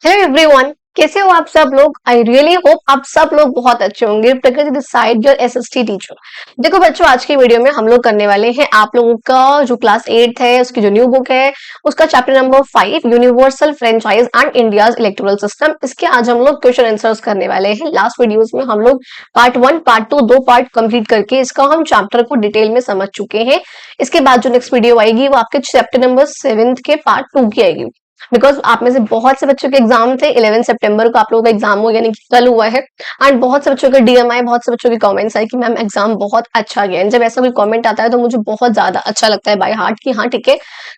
Hello everyone, कैसे हो आप सब लोग। आई रियली होप आप सब लोग बहुत अच्छे होंगे। प्रकृति this side your SST teacher. देखो बच्चों, आज की वीडियो में हम लोग करने वाले हैं आप लोगों का जो क्लास 8 है उसकी जो न्यू बुक है उसका chapter number 5 universal franchise and India's electoral system. इसके आज हम लोग क्वेश्चन आंसर्स करने वाले हैं। लास्ट वीडियोस में हम लोग पार्ट 1 पार्ट 2 दो पार्ट कंप्लीट करके इसका हम चैप्टर को डिटेल में समझ चुके हैं। इसके बाद जो नेक्स्ट वीडियो आएगी वो आपके चैप्टर नंबर 7 के पार्ट 2 की आएगी। बिकॉज आप में से बहुत से बच्चों के एग्जाम थे 11 सितंबर को, आप लोगों का एग्जाम हो यानी कि कल हुआ है। एंड बहुत से बच्चों के डीएम आए, बहुत से बच्चों के कमेंट्स आए कि मैम एग्जाम बहुत अच्छा गया। जब ऐसा कोई कमेंट आता है तो मुझे बहुत ज्यादा अच्छा लगता है बाय हार्ट कि हाँ ठीक है,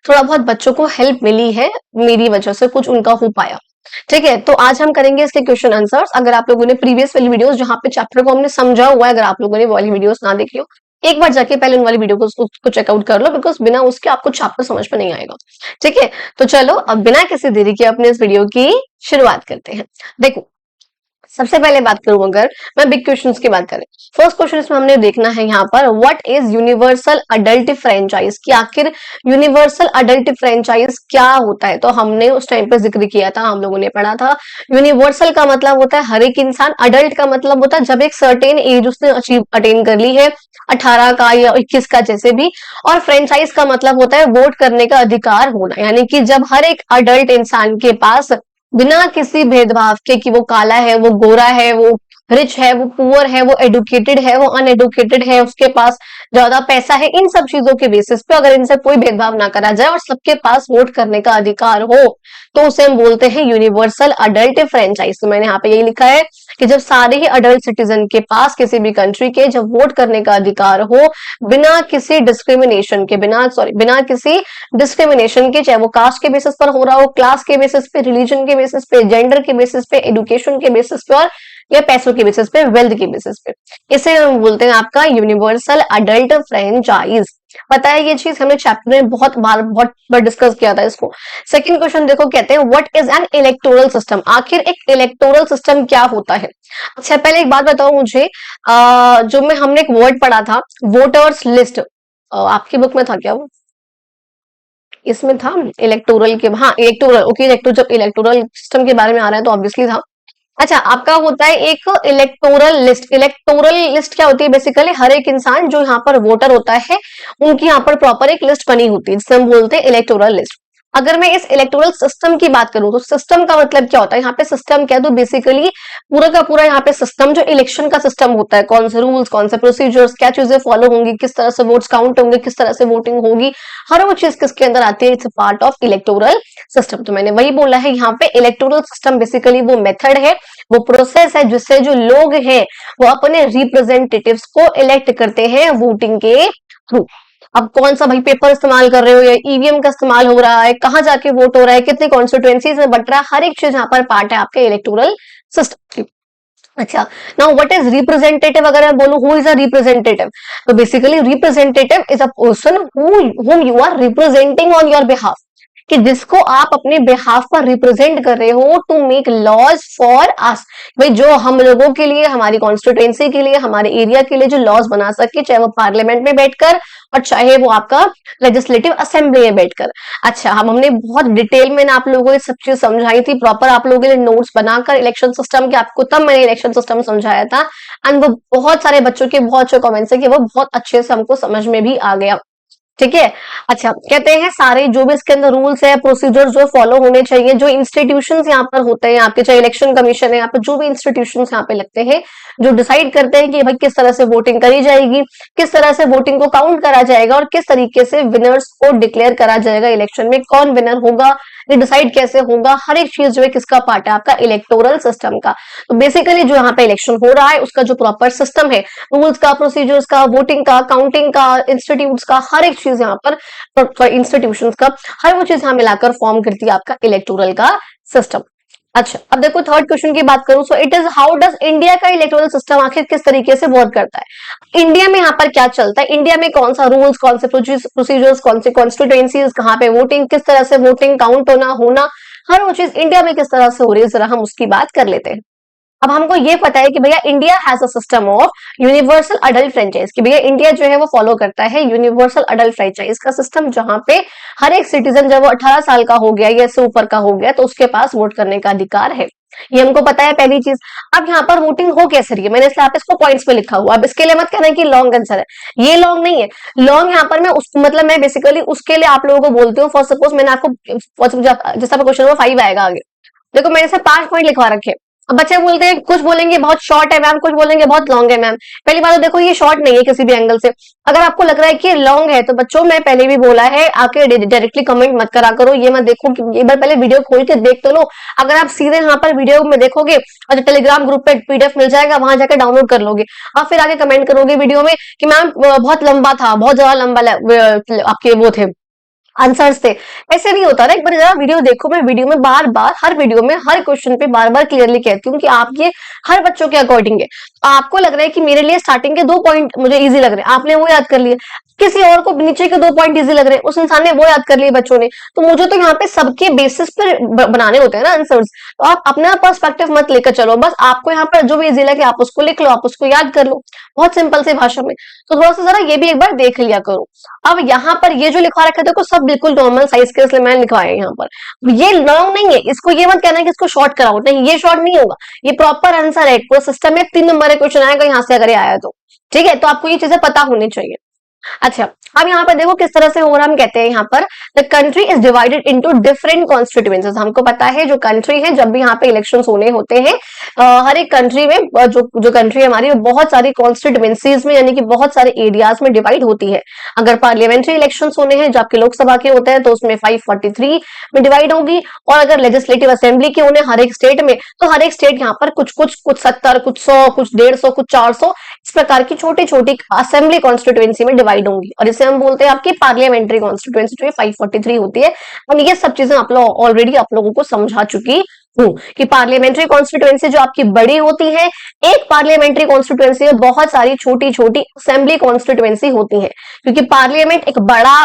थोड़ा बहुत बच्चों को हेल्प मिली है, मेरी वजह से कुछ उनका हो पाया। ठीक है, तो आज हम करेंगे इसके क्वेश्चन आंसर्स। अगर आप लोगों ने प्रीवियस वाली वीडियोस जहां पे चैप्टर को हमने समझा हुआ है, अगर आप लोगों ने वाली वीडियोस ना देखी हो, एक बार जाके पहले उन वाली वीडियो को चेकआउट कर लो, बिकॉज बिना उसके आपको चैप्टर समझ में नहीं आएगा। ठीक है, तो चलो अब बिना किसी देरी के अपने इस वीडियो की शुरुआत करते हैं। देखो, सबसे पहले बात करूं, अगर मैं बिग क्वेश्चंस की बात करें, फर्स्ट क्वेश्चन इसमें हमने देखना है यहाँ पर what is universal adult franchise, कि आखिर यूनिवर्सल अडल्ट फ्रेंचाइज क्या होता है। तो हमने उस टाइम पे जिक्र किया था, हम लोगों ने पढ़ा था, यूनिवर्सल का मतलब होता है हर एक इंसान, अडल्ट का मतलब होता है जब एक सर्टेन एज उसने अचीव अटेन कर ली है, 18 का या 21 का जैसे भी। और फ्रेंचाइज का मतलब होता है वोट करने का अधिकार होना, यानी कि जब हर एक अडल्ट इंसान के पास बिना किसी भेदभाव के कि वो काला है, वो गोरा है, वो रिच है, वो पुअर है, वो एडुकेटेड है, वो अनएडुकेटेड है, उसके पास ज्यादा पैसा है, इन सब चीजों के बेसिस पे अगर इनसे कोई भेदभाव ना करा जाए और सबके पास वोट करने का अधिकार हो, तो उसे हम बोलते हैं यूनिवर्सल अडल्ट फ्रेंचाइज। तो मैंने यहाँ पे यही लिखा है कि जब सारे ही अडल्ट सिटीजन के पास किसी भी कंट्री के जब वोट करने का अधिकार हो, बिना किसी डिस्क्रिमिनेशन के, बिना किसी डिस्क्रिमिनेशन के, चाहे वो कास्ट के बेसिस पर हो रहा हो, क्लास के बेसिस पे, रिलीजन के बेसिस पे, जेंडर के बेसिस पे, एजुकेशन के बेसिस पे, और या पैसों के बेसिस पे, वेल्थ के बेसिस पे, इसे हम बोलते हैं आपका यूनिवर्सल अडल्ट फ्रेंचाइज। पता है ये चीज हमने चैप्टर में बहुत बार डिस्कस किया था इसको। सेकंड क्वेश्चन देखो, कहते हैं what is an electoral system, आखिर एक इलेक्टोरल सिस्टम क्या होता है। अच्छा पहले एक बात बताओ मुझे, जो में हमने एक वर्ड पढ़ा था वोटर्स लिस्ट, आपकी बुक में था क्या वो, इसमें था इलेक्टोरल के, हाँ इलेक्टोरल, ओके इलेक्टोरल, जब इलेक्टोरल सिस्टम के बारे में आ रहा है तो ऑब्वियसली था। अच्छा, आपका होता है एक इलेक्टोरल लिस्ट। इलेक्टोरल लिस्ट क्या होती है, बेसिकली हर एक इंसान जो यहाँ पर वोटर होता है उनकी यहाँ पर प्रॉपर एक लिस्ट बनी होती है जिसे हम बोलते हैं इलेक्टोरल लिस्ट। अगर मैं इस इलेक्टोरल सिस्टम की बात करूं तो सिस्टम का मतलब क्या होता है, यहाँ पे सिस्टम क्या है, तो बेसिकली पूरा का पूरा यहाँ पे सिस्टम जो इलेक्शन का सिस्टम होता है, कौन से रूल्स, कौन से प्रोसीजर्स, क्या चीजें फॉलो होंगी, किस तरह से वोट्स काउंट होंगे, किस तरह से वोटिंग होगी, हर वो चीज किसके अंदर आती है, it's part of electoral system. तो मैंने वही बोला है यहाँ पे, इलेक्टोरल सिस्टम बेसिकली वो मेथड है, वो प्रोसेस है जिससे जो लोग हैं वो अपने रिप्रेजेंटेटिव्स को इलेक्ट करते हैं वोटिंग के थ्रू। अब कौन सा भाई पेपर इस्तेमाल कर रहे हो या ईवीएम का इस्तेमाल हो रहा है, कहाँ जाके वोट हो रहा है, कितनी कॉन्स्टिट्यूएंसीज में बट रहा है, हर एक चीज यहाँ पर पार्ट है आपके इलेक्टोरल सिस्टम की। अच्छा, नाउ व्हाट इज रिप्रेजेंटेटिव, अगर मैं बोलूं हु इज अ रिप्रेजेंटेटिव, तो basically representative is a person whom you are representing on your behalf, कि जिसको आप अपने बिहाफ पर रिप्रेजेंट कर रहे हो to make laws for us, भाई जो हम लोगों के लिए, हमारी कॉन्स्टिट्यूएंसी के लिए, हमारे एरिया के लिए जो लॉज बना सके, चाहे वो पार्लियामेंट में बैठकर और चाहे वो आपका लेजिस्लेटिव असेंबली में बैठकर। अच्छा, हमने बहुत डिटेल में आप लोगों को ये सब चीज समझाई थी, प्रॉपर आप लोगों के लिए नोट्स बनाकर इलेक्शन सिस्टम के, आपको तब मैंने इलेक्शन सिस्टम समझाया था। एंड वो बहुत सारे बच्चों के बहुत अच्छे कमेंट्स है कि वो बहुत अच्छे से हमको समझ में भी आ गया। ठीक है, अच्छा कहते हैं सारे जो भी इसके अंदर रूल्स है, प्रोसीजर जो फॉलो होने चाहिए, जो इंस्टीट्यूशंस यहाँ पर होते हैं आपके, चाहे इलेक्शन कमीशन है, यहाँ पे जो भी इंस्टीट्यूशंस यहाँ पे लगते हैं जो डिसाइड करते हैं कि भाई किस तरह से वोटिंग करी जाएगी, किस तरह से वोटिंग को काउंट करा जाएगा और किस तरीके से विनर्स को डिक्लेयर करा जाएगा इलेक्शन में, कौन विनर होगा, ये डिसाइड कैसे होगा, हर एक चीज जो है किसका पार्ट है आपका इलेक्टोरल सिस्टम का। तो बेसिकली जो यहाँ पे इलेक्शन हो रहा है उसका जो प्रॉपर सिस्टम है, रूल्स का, प्रोसीजर्स का, वोटिंग का, काउंटिंग का, इंस्टीट्यूट्स का, हर एक चीज यहाँ पर इंस्टीट्यूशंस का, हर वो चीज यहाँ मिलाकर फॉर्म करती है आपका इलेक्टोरल का सिस्टम। अच्छा, अब देखो थर्ड क्वेश्चन की बात करूं, so it is how does India का इलेक्टोरल सिस्टम आखिर किस तरीके से वर्क करता है, इंडिया में यहाँ पर क्या चलता है, इंडिया में कौन सा रूल्स, कौन से प्रोसीजर्स, कौन से कॉन्स्टिट्यूएंसीज, कहाँ पे वोटिंग, किस तरह से वोटिंग काउंट होना, हर वो चीज इंडिया में किस तरह से हो रही है, जरा हम उसकी बात कर लेते हैं। अब हमको ये पता है कि भैया India has a system of universal adult franchise, कि भैया इंडिया जो है वो फॉलो करता है यूनिवर्सल अडल्ट फ्रेंचाइज का सिस्टम, जहां पे हर एक सिटीजन जब वो 18 साल का हो गया या इससे ऊपर का हो गया तो उसके पास वोट करने का अधिकार है। ये हमको पता है पहली चीज। अब यहाँ पर वोटिंग हो कैसे रही है, मैंने इसलिए आप इसको पॉइंट्स पे लिखा हुआ। अब इसके लिए मत कहना कि लॉन्ग आंसर है, ये लॉन्ग नहीं है। लॉन्ग यहाँ पर मैं उस मतलब मैं बेसिकली उसके लिए आप लोगों को बोलती हूँ। फॉर सपोज मैंने आपको जैसा क्वेश्चन नंबर 5 आएगा आगे, देखो मैंने से 5 पॉइंट लिखवा रखे। अब बच्चे बोलते हैं, कुछ बोलेंगे बहुत शॉर्ट है मैम, कुछ बोलेंगे बहुत लॉन्ग है मैम। पहली बात तो देखो ये शॉर्ट नहीं है किसी भी एंगल से। अगर आपको लग रहा है कि ये लॉन्ग है तो बच्चों मैं पहले भी बोला है, आके डायरेक्टली कमेंट मत करा करो। ये मत देखो कि एक बार पहले वीडियो खोल के देख तो लो। अगर आप सीधे यहाँ पर वीडियो में देखोगे और टेलीग्राम ग्रुप पे पीडीएफ मिल जाएगा, वहां जाकर डाउनलोड कर लोगे, और फिर आगे कमेंट करोगे वीडियो में कि मैम बहुत लंबा था, बहुत ज्यादा लंबा आपके वो थे आंसर्स थे। ऐसे नहीं होता ना, एक बार जरा वीडियो देखो। मैं वीडियो में बार बार हर वीडियो में हर क्वेश्चन पे बार बार क्लियरली कहती हूँ कि आप ये हर बच्चों के अकॉर्डिंग है। आपको लग रहा है कि मेरे लिए स्टार्टिंग के 2 पॉइंट मुझे इजी लग रहे हैं, आपने वो याद कर लिए। किसी और को नीचे के 2 पॉइंट इजी लग रहे हैं, उस इंसान ने वो याद कर लिए बच्चों ने। तो मुझे तो यहाँ पे सबके बेसिस पर बनाने होते हैं ना आंसर्स। तो आप अपना पर्सपेक्टिव मत लेकर चलो, बस आपको यहाँ पर जो भी इजी लगे आप उसको लिख लो, आप उसको याद कर लो, बहुत सिंपल सी भाषा में। तो थोड़ा सा जरा ये भी एक बार देख लिया करो। अब यहाँ पर ये जो लिखवा रखा है देखो सब बिल्कुल नॉर्मल साइज के, इसलिए मैंने लिखवाया है यहाँ पर। ये लॉन्ग नहीं है, इसको ये मत कहना कि इसको शॉर्ट कराओ, नहीं ये शॉर्ट नहीं होगा, ये प्रॉपर आंसर है। पूरा सिस्टम में 3 नंबर का क्वेश्चन आएगा यहाँ से अगर ये आया तो, ठीक है। तो आपको ये चीजें पता होनी चाहिए। अच्छा, अब यहाँ पर देखो किस तरह से हो रहा, हम कहते हैं यहाँ पर the country is divided into different constituencies. हमको पता है जो कंट्री है, जब भी यहाँ पे इलेक्शंस होने होते हैं हर एक कंट्री में जो कंट्री हमारी बहुत सारी कॉन्स्टिट्यूएंसीज में यानी कि बहुत सारे एरियाज में डिवाइड होती है। अगर पार्लियामेंट्री इलेक्शंस होने हैं जो आपके लोकसभा के होते हैं तो उसमें 543 में डिवाइड होगी, और अगर लेजिस्लेटिव असेंबली के होने हर एक स्टेट में तो हर एक स्टेट यहाँ पर कुछ 70, कुछ 100, कुछ 150, कुछ 400 इस प्रकार की छोटी छोटी असेंबली कॉन्स्टिट्यूएंसी में डिवाइड होंगी, और इसे हम बोलते हैं आपकी पार्लियामेंट्री कॉन्स्टिट्यूएंसी जो 543 होती है। और ये सब चीजें आप लोग ऑलरेडी आप लोगों को समझा चुकी हूं कि पार्लियामेंट्री कॉन्स्टिट्यूएंसी जो आपकी बड़ी होती है, एक पार्लियामेंट्री कॉन्स्टिट्यूएंसी में बहुत सारी छोटी छोटी असेंबली कॉन्स्टिट्यूएंसी होती है, क्योंकि पार्लियामेंट एक बड़ा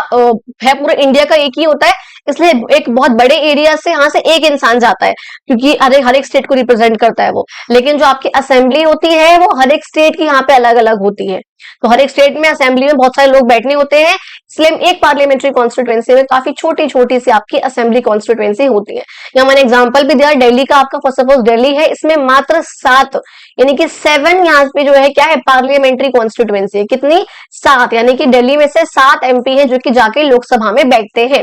है, पूरे इंडिया का एक ही होता है, इसलिए एक बहुत बड़े एरिया से यहाँ से एक इंसान जाता है, क्योंकि हर एक स्टेट को रिप्रेजेंट करता है वो। लेकिन जो आपकी असेंबली होती है वो हर एक स्टेट की यहाँ पे अलग अलग होती है, तो हर एक स्टेट में असेंबली में बहुत सारे लोग बैठने होते हैं, इसलिए एक पार्लियामेंट्री कॉन्स्टिट्यूएंसी में काफी छोटी छोटी सी आपकी असेंबली कॉन्स्टिट्यूएंसी होती है। यहाँ मैंने एग्जांपल भी दिया, दिल्ली का आपका फर्स्ट सपोज दिल्ली है, इसमें मात्र 7 यानी कि 7 यहाँ पे जो है क्या है पार्लियामेंट्री कॉन्स्टिट्यूएंसी है। कितनी? 7, यानी कि दिल्ली में से 7 एमपी है जो कि जाके लोकसभा में बैठते हैं,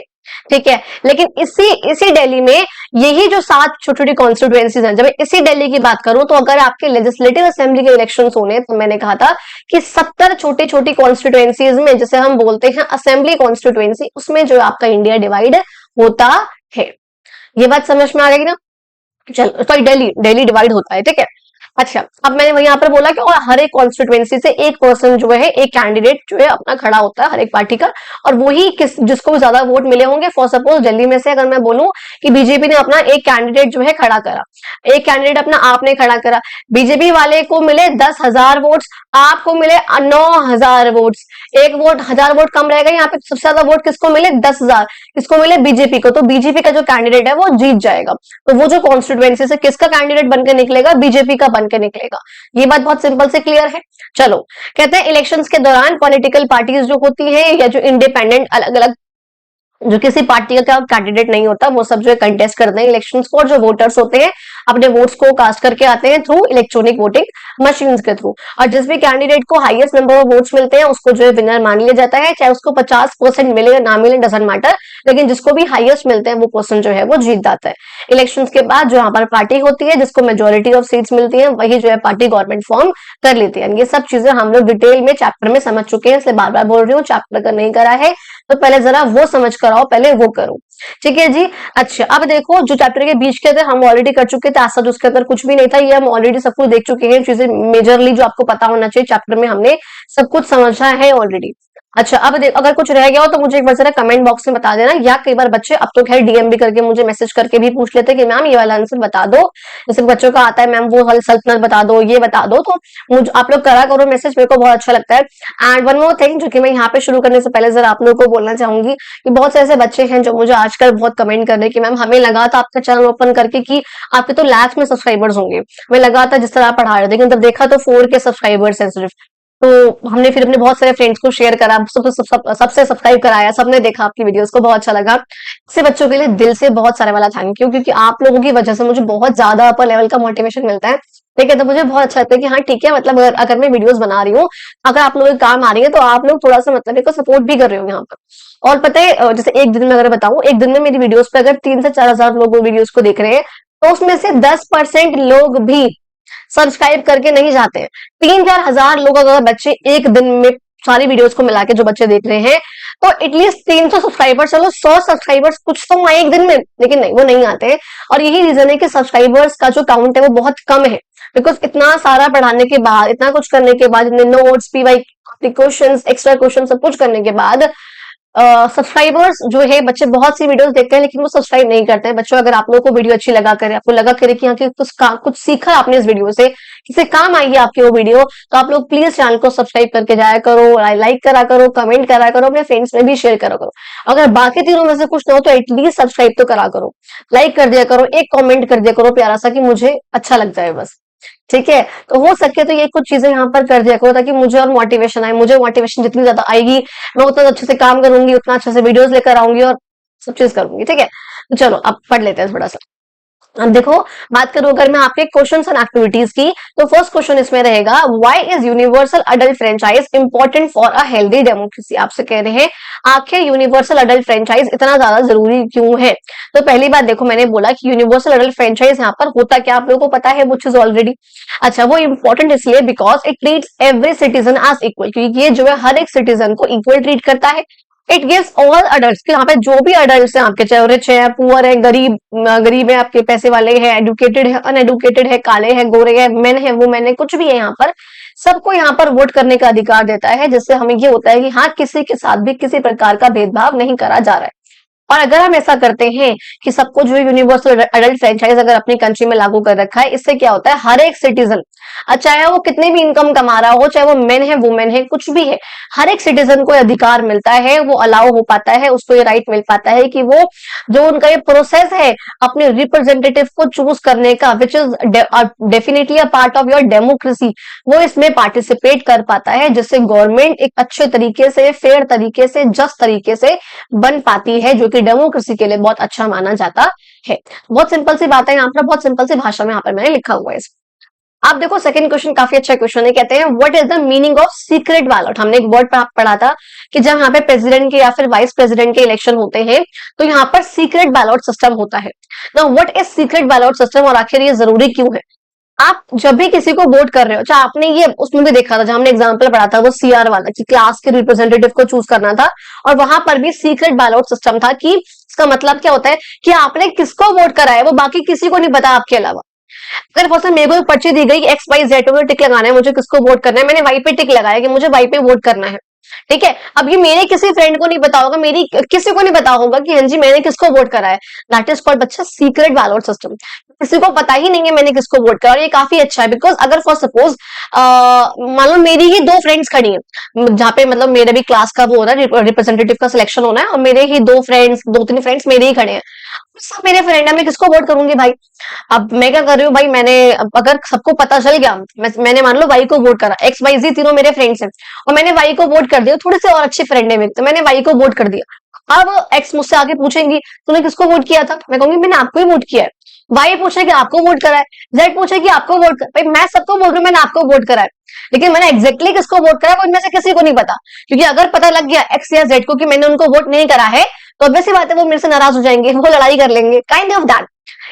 ठीक है। लेकिन इसी दिल्ली में यही जो 7 छोटी छोटी कॉन्स्टिट्यूएंसीज हैं, जब मैं इसी दिल्ली की बात करूं तो अगर आपके लेजिस्लेटिव असेंबली के इलेक्शंस होने तो मैंने कहा था कि 70 छोटी छोटी कॉन्स्टिट्यूएंसीज में, जैसे हम बोलते हैं असेंबली कॉन्स्टिट्यूएंसी, उसमें जो आपका इंडिया डिवाइड होता है। ये बात समझ में आ गई ना? चलो, सॉरी दिल्ली डिवाइड होता है, ठीक है। अच्छा, अब मैंने यहाँ पर बोला कि और हर एक कॉन्स्टिट्यूएंसी से एक पर्सन जो है, एक कैंडिडेट जो है अपना खड़ा होता है हर एक पार्टी का, और वही जिसको ज्यादा वोट मिले होंगे। फॉर सपोज दिल्ली में से अगर मैं बोलूं कि बीजेपी ने अपना एक कैंडिडेट जो है खड़ा करा, एक कैंडिडेट अपना आपने खड़ा करा, बीजेपी वाले को मिले 10,000 वोट्स, आपको मिले 9,000 वोट्स, एक वोट 1000 वोट कम रहेगा, यहाँ पे सबसे ज्यादा वोट किसको मिले? 10,000, किसको मिले? बीजेपी को। तो बीजेपी का जो कैंडिडेट है वो जीत जाएगा। तो वो जो कॉन्स्टिट्यूएंसी से किसका कैंडिडेट बनकर निकलेगा? बीजेपी का बनकर निकलेगा। ये बात बहुत सिंपल से क्लियर है। चलो, कहते हैं इलेक्शंस के दौरान पॉलिटिकल पार्टीज जो होती है या जो इंडिपेंडेंट अलग अलग जो किसी पार्टी का कैंडिडेट नहीं होता, वो सब जो है कंटेस्ट करते हैं इलेक्शंस को, और जो वोटर्स होते हैं अपने वोट्स को कास्ट करके आते हैं थ्रू इलेक्ट्रॉनिक वोटिंग मशीन्स के थ्रू, और जिस भी कैंडिडेट को हाईएस्ट नंबर ऑफ वोट्स मिलते हैं उसको जो है विनर मान लिया जाता है, चाहे उसको 50% मिले या ना मिले डजंट मैटर, लेकिन जिसको भी हाईएस्ट मिलते हैं वो पर्सन जो है वो जीत जाता है। इलेक्शंस के बाद जो यहाँ पर पार्टी होती है जिसको मेजोरिटी ऑफ सीट्स मिलती है, वही जो है पार्टी गवर्नमेंट फॉर्म कर लेती है। ये सब चीजें हम लोग डिटेल में चैप्टर में समझ चुके हैं, इसलिए बार बार बोल रही हूँ, चैप्टर अगर नहीं करा है तो पहले जरा वो समझ कर आओ, पहले वो करो, ठीक है जी। अच्छा, अब देखो जो चैप्टर के बीच के थे हम ऑलरेडी कर चुके थे, ऐसा उसके अंदर कुछ भी नहीं था, ये हम ऑलरेडी सब कुछ देख चुके हैं। चीजें मेजरली जो आपको पता होना चाहिए चैप्टर में हमने सब कुछ समझा है ऑलरेडी। अच्छा, अब देख अगर कुछ रह गया हो तो मुझे एक बार जरा कमेंट बॉक्स में बता देना, या कई बार बच्चे अब तो खैर डीएम भी करके मुझे मैसेज करके भी पूछ लेते हैं कि मैम ये वाला आंसर बता दो। जैसे बच्चों का आता है मैम वो वाली सल्तनत बता दो, ये बता दो, तो मुझे आप लोग करा करो मैसेज, मेरे को बहुत अच्छा लगता है। एंड वन मोर थिंग जो कि मैं यहाँ पे शुरू करने से पहले जरा आप लोगों को बोलना चाहूंगी कि बहुत से ऐसे बच्चे हैं जो मुझे आजकल बहुत कमेंट कर रहे हैं कि मैम हमें लगा था आपका चैनल ओपन करके कि आपके तो लाख में सब्सक्राइबर्स होंगे, हमें लगा था जिस तरह आप पढ़ा रहे थे, लेकिन जब देखा तो 4K सब्सक्राइबर्स हैं सिर्फ। तो हमने फिर अपने बहुत सारे फ्रेंड्स को शेयर करा, सबसे सब्सक्राइब कराया, सबने देखा आपकी वीडियोस को, बहुत अच्छा लगा। ऐसे बच्चों के लिए दिल से बहुत सारे वाला थैंक यू, क्योंकि आप लोगों की वजह से मुझे बहुत ज्यादा अपर लेवल का मोटिवेशन मिलता है। ठीक है, तो मुझे बहुत अच्छा लगता है कि हाँ ठीक है, मतलब अगर मैं वीडियोस बना रही हूँ, अगर आप लोगों के काम आ रही है, तो आप लोग थोड़ा सा मतलब मेरे को सपोर्ट भी कर रहे हो यहाँ पर। और पता है जैसे एक दिन में अगर बताऊं, एक दिन में मेरी वीडियोस पे अगर 3 से 4 हजार लोग वीडियोस को देख रहे हैं, तो उसमें से 10% लोग भी सब्सक्राइब करके नहीं जाते हैं। 3-4 हजार लोग अगर बच्चे एक दिन में सारी वीडियोस को मिला के जो बच्चे देख रहे हैं, तो एटलीस्ट 300 सब्सक्राइबर्स, चलो 100 सब्सक्राइबर्स कुछ तो आए एक दिन में, लेकिन नहीं, वो नहीं आते हैं। और यही रीजन है कि सब्सक्राइबर्स का जो काउंट है वो बहुत कम है, बिकॉज इतना सारा पढ़ाने के बाद, इतना कुछ करने के बाद, इतने notes, PY question, extra question सब कुछ करने के बाद सब्सक्राइबर्स जो है, बच्चे बहुत सी वीडियोस देखते हैं लेकिन वो सब्सक्राइब नहीं करते हैं। बच्चों, अगर आप लोगों को वीडियो अच्छी लगा करे, आपको लगा करे कि हाँ कि कुछ सीखा आपने इस वीडियो से, किसी काम आई है आपकी वो वीडियो, तो आप लोग प्लीज चैनल को सब्सक्राइब करके जाया करो, लाइक करा करो, कमेंट करा करो, अपने फ्रेंड्स में भी शेयर करा करो। अगर बाकी तीनों में से कुछ ना हो तो एटलीस्ट सब्सक्राइब तो करा करो, लाइक कर दिया करो, एक कॉमेंट कर दिया करो प्यारा सा, कि मुझे अच्छा लगता है बस। ठीक है, तो हो सके तो ये कुछ चीजें यहाँ पर कर दिया करो, ताकि मुझे और मोटिवेशन आए। मुझे मोटिवेशन जितनी ज्यादा आएगी, मैं उतना अच्छे से काम करूंगी, उतना अच्छे से वीडियोस लेकर आऊंगी और सब चीज करूंगी। ठीक है, तो चलो अब पढ़ लेते हैं थोड़ा सा। अब देखो, बात करूं अगर मैं आपके क्वेश्चंस एंड एक्टिविटीज की, तो फर्स्ट क्वेश्चन इसमें रहेगा, why is universal adult franchise important for a healthy democracy. आपसे कह रहे हैं आखिर यूनिवर्सल अडल्ट फ्रेंचाइज इतना ज्यादा जरूरी क्यों है। तो पहली बात देखो, मैंने बोला कि यूनिवर्सल अडल्ट फ्रेंचाइज यहाँ पर होता क्या, आप लोगों को पता है वो चीज ऑलरेडी। अच्छा, वो इंपॉर्टेंट इसलिए because it treats every citizen as equal, क्योंकि ये जो है हर एक सिटीजन को इक्वल ट्रीट करता है। इट गिव्स ऑल अडल्ट्स, यहाँ पे जो भी अडल्ट्स हैं आपके, चाहे रिच है, पुअर है, गरीब है, आपके पैसे वाले हैं, एडुकेटेड है, अनएडुकेटेड है, काले हैं, गोरे हैं, मेन है, वुमेन है, कुछ भी है, यहाँ पर सबको यहाँ पर वोट करने का अधिकार देता है, जिससे हमें ये होता है कि हाँ किसी के साथ भी किसी प्रकार का भेदभाव नहीं करा जा रहा है। और अगर हम ऐसा करते हैं कि सबको जो यूनिवर्सल अडल्ट फ्रेंचाइज अगर अपनी कंट्री में लागू कर रखा है, इससे क्या होता है, हर एक सिटीजन, चाहे वो कितने भी इनकम कमा रहा हो, चाहे वो मेन है, वुमेन है, कुछ भी है, हर एक सिटीजन को अधिकार मिलता है, वो अलाउ हो पाता है, उसको ये राइट मिल पाता है कि वो जो उनका ये प्रोसेस है अपने रिप्रेजेंटेटिव को चूज करने का, which is definitely a part of your democracy, वो इसमें पार्टिसिपेट कर पाता है, जिससे गवर्नमेंट एक अच्छे तरीके से, फेयर तरीके से, जस्ट तरीके से बन पाती है, जो कि डेमोक्रेसी के लिए बहुत अच्छा माना जाता है। बहुत सिंपल सी बात है, यहाँ पर बहुत सिंपल सी भाषा में यहाँ पर मैंने लिखा हुआ है। आप देखो सेकंड क्वेश्चन काफी अच्छा क्वेश्चन है, कहते हैं what is the meaning of secret ballot. हमने एक वर्ड पढ़ा था कि जब यहाँ पे प्रेसिडेंट के या फिर वाइस प्रेसिडेंट के इलेक्शन होते हैं, तो यहाँ पर सीक्रेट बैलेट सिस्टम होता है। Now what is secret ballot system, और आखिर ये जरूरी क्यों है। आप जब भी किसी को वोट कर रहे हो, चाहे आपने ये उसमें भी देखा था, जहां हमने एग्जांपल पढ़ा था वो सीआर वाला, कि क्लास के रिप्रेजेंटेटिव को चूज करना था, और वहां पर भी सीक्रेट बैलेट सिस्टम था, कि इसका मतलब क्या होता है कि आपने किसको वोट करा है वो बाकी किसी को नहीं पता आपके अलावा। अगर फॉर मेरे को पर्ची दी गई एक्स वाई जेड पे टिक लगाना है, मुझे किसको वोट करना है, मैंने वाई पे टिक लगाया कि मुझे वाई पे वोट करना है। ठीक है, अब ये मेरे किसी फ्रेंड को नहीं पता होगा, मेरी किसी को नहीं पता होगा कि हाँ जी मैंने किसको वोट करा है। दैट इज कॉल्ड बच्चा सीक्रेट बैलेट सिस्टम। किसी को पता ही नहीं है मैंने किसको वोट करा, और ये काफी अच्छा है, बिकॉज अगर फॉर सपोज मान लो मेरी ही 2 फ्रेंड्स खड़ी हैं, जहाँ पे मतलब मेरे भी क्लास का वो हो रहा है, रिप्रेजेंटेटिव का सिलेक्शन होना है, और मेरे ही 2-3 फ्रेंड्स मेरे ही खड़े हैं, सब मेरे फ्रेंड है, मैं किसको वोट करूंगी भाई। अब मैं क्या कर रही हूँ भाई, मैंने अगर सबको पता चल गया, मैंने मान लो वाई को वोट करा, एक्स वाई जी तीनों मेरे फ्रेंड्स हैं, और मैंने वाई को वोट कर दिया, थोड़े से और अच्छे फ्रेंड है मेरे, तो मैंने वाई को वोट कर दिया। अब एक्स मुझसे आगे पूछेंगी तूने किसको वोट किया था, मैं कहूंगी मैंने आपको ही वोट किया है। वाई पूछे कि आपको वोट करा है, जेड पूछे कि आपको वोट कर, भाई मैं सबको बोल रही हूँ मैंने आपको वोट करा है, लेकिन मैंने एग्जैक्टली किसको वोट करा है इनमें से किसी को नहीं पता, क्योंकि अगर पता लग गया एक्स या जेड को कि मैंने उनको वोट नहीं करा है, तो ऑब्वियस सी बात है वो मेरे से नाराज हो जाएंगे, वो लड़ाई कर लेंगे, काइंड ऑफ दैट।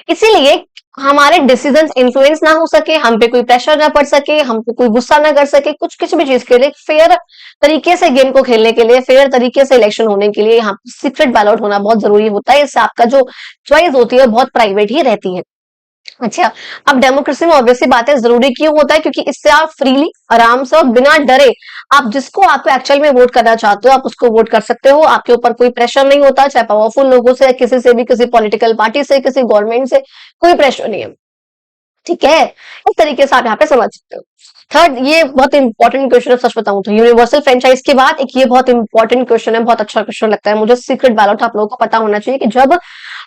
इसीलिए हमारे डिसीजन इन्फ्लुएंस ना हो सके, हम पे कोई प्रेशर ना पड़ सके, हम पे कोई गुस्सा ना कर सके, कुछ किसी भी चीज के लिए फेयर तरीके से गेम को खेलने के लिए, फेयर तरीके से इलेक्शन होने के लिए यहाँ सीक्रेट बैलेट होना बहुत जरूरी होता है। इससे आपका जो चॉइस होती है बहुत प्राइवेट ही रहती है। अच्छा, अब डेमोक्रेसी में ऑब्वियसली बात है जरूरी क्यों होता है, क्योंकि इससे आप फ्रीली, आराम से और बिना डरे आप जिसको आप एक्चुअल में वोट करना चाहते हो आप उसको वोट कर सकते हो। आपके ऊपर कोई प्रेशर नहीं होता, चाहे पावरफुल लोगों से, किसी से भी, किसी पॉलिटिकल पार्टी से, किसी गवर्नमेंट से, कोई प्रेशर नहीं है। ठीक है, इस तरीके से आप यहाँ पे समझ सकते हो। थर्ड, ये बहुत इंपॉर्टेंट क्वेश्चन है, सच बताऊं तो यूनिवर्सल फ्रेंचाइज के बाद एक ये बहुत इंपॉर्टेंट क्वेश्चन है, बहुत अच्छा क्वेश्चन लगता है मुझे। सीक्रेट बैलेट आप लोगों को पता होना चाहिए कि जब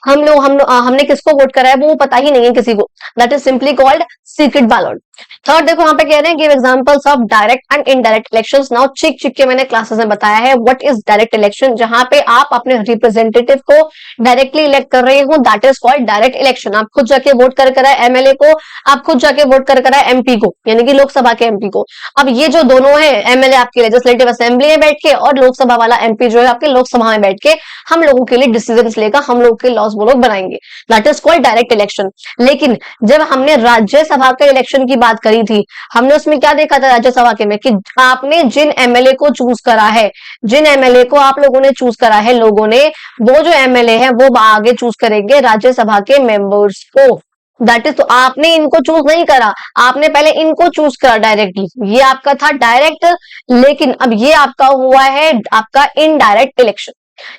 हमने किसको वोट करा है वो पता ही नहीं है किसी को, that is simply called secret ballot. Third देखो यहाँ पे कह रहे हैं give examples of direct and indirect elections. Now चिक चिक के मैंने क्लासेस में बताया है व्हाट इज डायरेक्ट इलेक्शन, जहां पे आप अपने रिप्रेजेंटेटिव को डायरेक्टली इलेक्ट कर रहे हो, that is called direct election. आप खुद जाके वोट कर करा है एमएलए को, आप खुद जाके वोट कर करा है एमपी को, यानी कि लोकसभा के एमपी को। अब ये जो दोनों है, एमएलए आपकी लेजिस्लेटिव असेंबली में बैठ के और लोकसभा वाला एमपी जो है आपके लोकसभा में बैठ के हम लोगों के लिए डिसीजन लेगा, हम लोग के लॉस वो लोग बनाएंगे, that is called direct election. लेकिन जब हमने राज्यसभा के इलेक्शन की बात करी थी, हमने उसमें क्या देखा था राज्यसभा के में, कि आपने जिन एमएलए को चूज करा है, जिन एमएलए को आप लोगों ने चूज करा है, लोगों ने, वो जो एमएलए है वो आगे चूज करेंगे राज्यसभा के मेंबर्स को, दैट इज। तो आपने इनको चूज नहीं करा, आपने पहले इनको चूज करा डायरेक्टली, ये आपका था डायरेक्ट। लेकिन अब ये आपका हुआ है आपका इनडायरेक्ट इलेक्शन।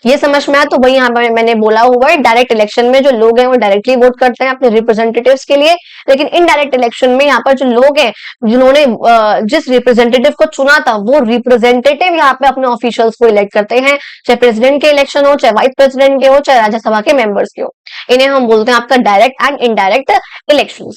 ये समझ में आया? तो वही यहाँ पर मैंने बोला हुआ है, डायरेक्ट इलेक्शन में जो लोग हैं वो डायरेक्टली वोट करते हैं अपने रिप्रेजेंटेटिव्स के लिए, लेकिन इनडायरेक्ट इलेक्शन में यहाँ पर जो लोग हैं जिन्होंने जिस रिप्रेजेंटेटिव को चुना था, वो रिप्रेजेंटेटिव यहाँ पे अपने ऑफिशियल्स को इलेक्ट करते हैं, चाहे प्रेसिडेंट के इलेक्शन हो, चाहे वाइस प्रेसिडेंट के हो, चाहे राज्यसभा के मेंबर्स के हो। इन्हें हम बोलते हैं आपका direct and indirect election.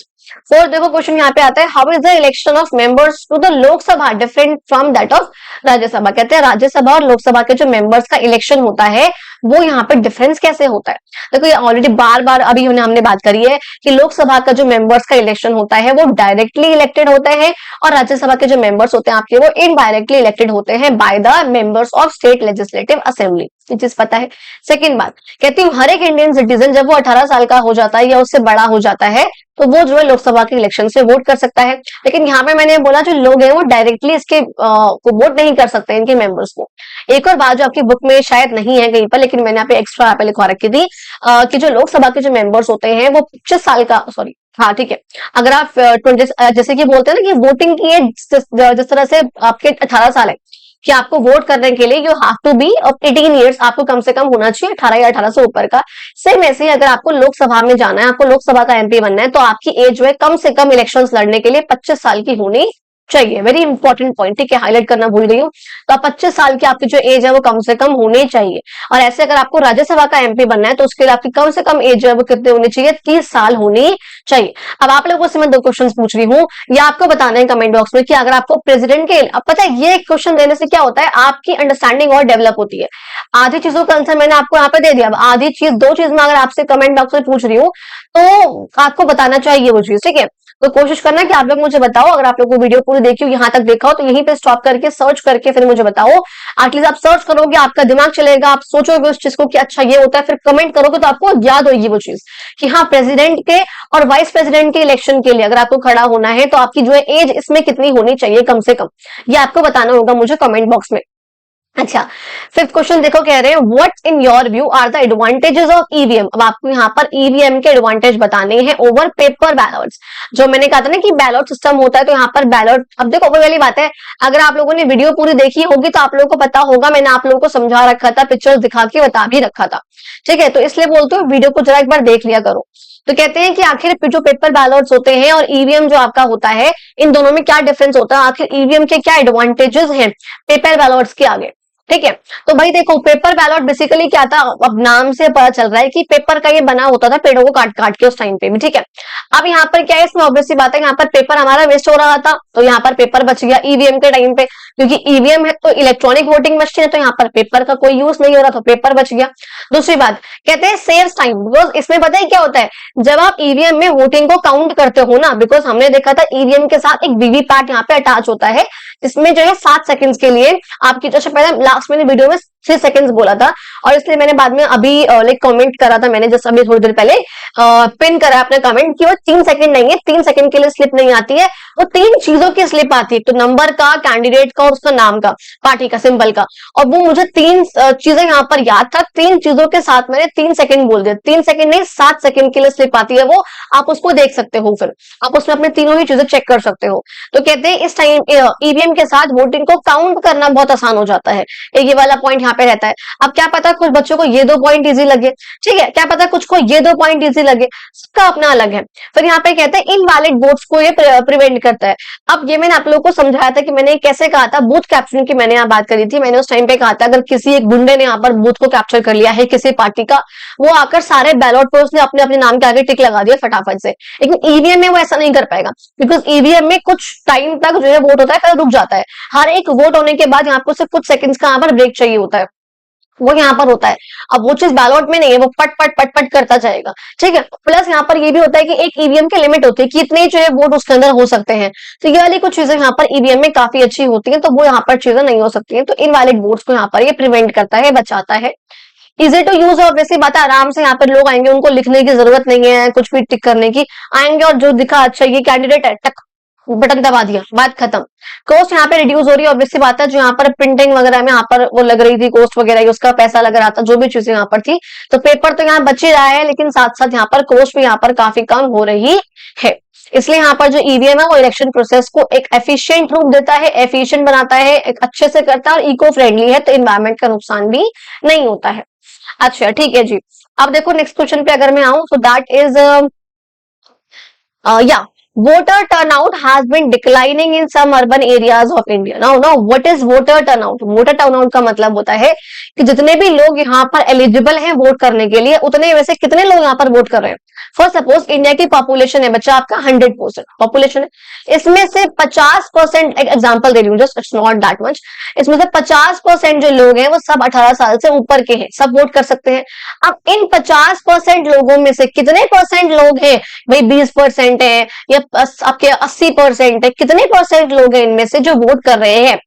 Fourth देखो क्वेश्चन यहाँ पे आता है, how is the election of members to the Lok Sabha different from that of Rajya Sabha. कहते हैं राज्यसभा और लोकसभा के जो मेंबर्स का इलेक्शन होता है वो यहाँ पे डिफरेंस कैसे होता है। देखो ये ऑलरेडी बार बार अभी हमने बात करी है कि लोकसभा का जो मेंबर्स का इलेक्शन होता है वो डायरेक्टली इलेक्टेड होते हैं, और राज्यसभा के जो मेंबर्स होते हैं आपके वो इनडायरेक्टली इलेक्टेड होते हैं by the members of state legislative assembly. ये चीज पता है। सेकेंड बात कहती हूँ, हर एक इंडियन सिटीजन जब वो 18 साल का हो जाता है या उससे बड़ा हो जाता है तो वो जो है लोकसभा के इलेक्शन से वोट कर सकता है। लेकिन यहाँ पे मैंने बोला जो लोग हैं वो डायरेक्टली इसके को वोट नहीं कर सकते, इनके मेंबर्स को। एक और बात जो आपकी बुक में शायद नहीं है कहीं पर, लेकिन मैंने यहाँ पे एक्स्ट्रा यहाँ पे लिखवा रखी थी कि जो लोकसभा के जो मेंबर्स होते हैं वो 25 साल का, सॉरी हाँ ठीक है, अगर आप 20 जैसे कि बोलते हैं ना कि वोटिंग की एज जिस तरह से आपके 18 साल है कि आपको वोट करने के लिए you have to be 18 years, आपको कम से कम होना चाहिए 18 या 18 से ऊपर का। सेम ऐसे ही अगर आपको लोकसभा में जाना है, आपको लोकसभा का एमपी बनना है, तो आपकी एज जो है कम से कम इलेक्शंस लड़ने के लिए 25 साल की होनी चाहिए। वेरी इंपॉर्टेंट पॉइंट, ठीक है, हाईलाइट करना भूल गई हूँ। तो आप 25 साल की आपकी जो एज है वो कम से कम होनी चाहिए। और ऐसे अगर आपको राज्यसभा का एमपी बनना है तो उसके लिए आपकी कम से कम एज जो है वो कितनी होनी चाहिए, 30 साल होनी चाहिए। अब आप लोगों से मैं 2 क्वेश्चन पूछ रही हूँ, या आपको बताना है कमेंट बॉक्स में कि अगर आपको प्रेसिडेंट के, अब पता है ये क्वेश्चन देने से क्या होता है, आपकी अंडरस्टैंडिंग और डेवलप होती है। आधी चीजों का आंसर मैंने आपको यहाँ पे दे दिया, अब आधी चीज 2 चीज में अगर आपसे कमेंट बॉक्स में पूछ रही हूँ तो आपको बताना चाहिए वो चीज, ठीक है। तो कोशिश करना कि आप लोग मुझे बताओ, अगर आप लोगों को वीडियो पूरी देखी हो, यहाँ तक देखा हो, तो यहीं पे स्टॉप करके सर्च करके फिर मुझे बताओ। एटलीस्ट आप सर्च करोगे, आपका दिमाग चलेगा, आप सोचोगे उस चीज को कि अच्छा ये होता है, फिर कमेंट करोगे तो आपको याद होगी वो चीज कि हाँ प्रेसिडेंट के और वाइस प्रेसिडेंट के इलेक्शन के लिए अगर आपको खड़ा होना है तो आपकी जो है एज इसमें कितनी होनी चाहिए कम से कम, ये आपको बताना होगा मुझे कमेंट बॉक्स में। अच्छा, फिफ्थ क्वेश्चन देखो, कह रहे हैं what in your view are the advantages of EVM. अब आपको यहाँ पर ईवीएम के एडवांटेज बताने हैं ओवर पेपर बैलेट्स। जो मैंने कहा था ना कि बैलेट सिस्टम होता है, तो यहाँ पर बैलेट, अब देखो वही वाली बात है, अगर आप लोगों ने वीडियो पूरी देखी होगी तो आप लोगों को पता होगा, मैंने आप लोगों को समझा रखा था, पिक्चर्स दिखा के बता भी रखा था, ठीक है। तो इसलिए बोलते हो वीडियो को जरा एक बार देख लिया करो। तो कहते हैं कि आखिर जो पेपर बैलेट्स होते हैं और ईवीएम जो आपका होता है, इन दोनों में क्या डिफरेंस होता है, आखिर ईवीएम के क्या एडवांटेजेस हैं पेपर बैलेट्स के आगे, ठीक है। तो भाई देखो पेपर बैलेट बेसिकली क्या था, अब नाम से पता चल रहा है कि पेपर का ये बना होता था पेड़ों को काट काट के उस टाइम पे भी, ठीक है। अब यहाँ पर क्या है, इसमें ऑब्वियसली बात है, यहाँ पर पेपर हमारा वेस्ट हो रहा था तो यहाँ पर पेपर बच गया ईवीएम के टाइम पे, क्योंकि ईवीएम है तो इलेक्ट्रॉनिक वोटिंग मशीन है, तो यहाँ पर पेपर का कोई यूज नहीं हो रहा, तो पेपर बच गया। दूसरी बात कहते हैं सेव्स टाइम, बिकॉज इसमें पता है क्या होता है, जब आप ईवीएम में वोटिंग को काउंट करते हो ना, बिकॉज हमने देखा था ईवीएम के साथ एक वीवीपैट यहाँ पे अटैच होता है, इसमें जो है 7 सेकंड्स के लिए आपकी, जैसे पहले लास्ट में वीडियो में 3 सेकेंड्स बोला था, और इसलिए मैंने बाद में अभी लाइक कमेंट करा था, मैंने जस्ट अभी थोड़ी देर पहले पिन करा अपने कमेंट कि वो 3 सेकेंड नहीं है, 3 सेकेंड के लिए स्लिप नहीं आती है, वो 3 चीजों की स्लिप आती है, तो नंबर का, कैंडिडेट का और उसका नाम का, पार्टी का, सिंबल का। और वो मुझे 3 चीजें यहाँ पर याद था, 3 चीजों के साथ मैंने 3 सेकेंड बोल दिया, 3 सेकेंड नहीं 7 सेकेंड के लिए स्लिप आती है वो, आप उसको देख सकते हो, फिर आप उसमें अपने तीनों ही चीजें चेक कर सकते हो। तो कहते हैं इस टाइम ईवीएम के साथ वोटिंग को काउंट करना बहुत आसान हो जाता है, ये वाला पॉइंट यहाँ पे रहता है। अब क्या पता कुछ बच्चों को ये 2 पॉइंट इजी लगे, ठीक है, क्या पता कुछ को ये 2 पॉइंट इजी लगे, सबका अपना अलग है। फिर यहाँ पे कहते हैं इनवैलिड वोट्स को ये प्रिवेंट करता है। अब ये मैंने आप लोगों को समझाया था कि मैंने कैसे कहा था, बूथ कैप्चरिंग की मैंने यहाँ बात करी थी। मैंने उस टाइम पे कहा था अगर किसी एक गुंडे ने यहाँ पर बूथ को कैप्चर कर लिया है किसी पार्टी का, वो आकर सारे बैलेट पर उसने अपने अपने नाम के आगे टिक लगा दिया फटाफट से, लेकिन ईवीएम में वो ऐसा नहीं कर पाएगा, बिकॉज ईवीएम में कुछ टाइम तक जो है वोट होता है, फिर रुक जाता है। हर एक वोट होने के बाद यहाँ पर सिर्फ कुछ सेकंड्स का यहाँ पर ब्रेक चाहिए होता है, वो यहाँ पर होता है। अब वो चीज बैलेट में नहीं है, वो पट पट पट पट करता जाएगा, ठीक है। प्लस यहाँ पर ये भी होता है कि एक ईवीएम की लिमिट होती है कि इतने जो है वोट उसके अंदर हो सकते हैं, तो ये वाली कुछ चीजें यहाँ पर ईवीएम में काफी अच्छी होती है, तो वो यहाँ पर चीजें नहीं हो सकती है। तो इनवैलिड वोट्स को यहाँ पर ये प्रिवेंट करता है, बचाता है। इजी टू यूज, और वैसी बात है, आराम से यहाँ पर लोग आएंगे, उनको लिखने की जरूरत नहीं है, कुछ भी टिक करने की, आएंगे और जो दिखा अच्छा ये कैंडिडेट है, टक बटन दबा दिया, बात खत्म। कॉस्ट यहाँ पे रिड्यूस हो रही है, ऑब्वियसली बात है, जो यहाँ पर प्रिंटिंग वगैरह में यहाँ पर वो लग रही थी कॉस्ट वगैरह, उसका पैसा लग रहा था, जो भी चीजें यहाँ पर थी, तो पेपर तो यहाँ बच ही रहा है, लेकिन साथ साथ यहाँ पर कॉस्ट भी यहाँ पर काफी कम हो रही है। इसलिए यहाँ पर जो ईवीएम है वो इलेक्शन प्रोसेस को एक एफिशिएंट रूप देता है, एफिशिएंट बनाता है, एक अच्छे से करता है, और इको फ्रेंडली है, तो इन्वायरमेंट का नुकसान भी नहीं होता है। अच्छा ठीक है जी, अब देखो नेक्स्ट क्वेश्चन पे अगर मैं आऊं, तो that is yeah, voter turnout has been declining in some urban areas of India. Now what is voter turnout? Voter turnout का मतलब होता है कि जितने भी लोग यहाँ पर एलिजिबल हैं वोट करने के लिए, उतने में से कितने लोग यहाँ पर वोट कर रहे हैं। फॉर सपोज इंडिया की पॉपुलेशन है बच्चा आपका 100% पॉपुलेशन है, इसमें से 50%, एक एग्जांपल दे रही हूँ, just it's not that much, इसमें से 50% जो लोग हैं वो सब 18 साल से ऊपर के हैं, सब वोट कर सकते हैं। अब इन 50% लोगों में से कितने परसेंट लोग हैं, भाई 20% है या आपके 80% है, कितने परसेंट लोग हैं इनमें से जो वोट कर रहे हैं,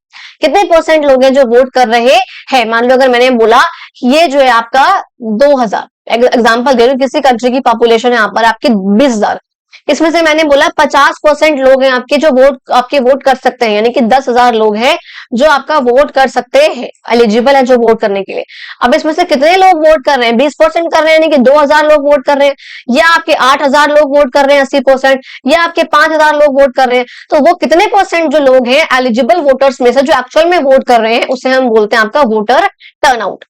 कितने परसेंट लोग हैं जो वोट कर रहे हैं। मान लो अगर मैंने बोला ये जो है आपका 2000, एग्जाम्पल दे रही हूँ, किसी कंट्री की पॉपुलेशन है यहाँ पर आपकी 20,000, इसमें से मैंने बोला 50% लोग हैं आपके जो आपके वोट कर सकते हैं, यानी कि 10,000 लोग हैं जो आपका वोट कर सकते हैं, एलिजिबल है जो वोट करने के लिए। अब इसमें से कितने लोग वोट कर रहे हैं, 20% कर रहे हैं, यानी कि 2,000 लोग वोट कर रहे हैं, या आपके 8,000 लोग वोट कर रहे हैं 80%, या आपके 5,000 लोग वोट कर रहे हैं। तो वो कितने परसेंट जो लोग हैं एलिजिबल वोटर्स में से जो एक्चुअल में वोट कर रहे हैं, उसे हम बोलते हैं आपका वोटर टर्नआउट।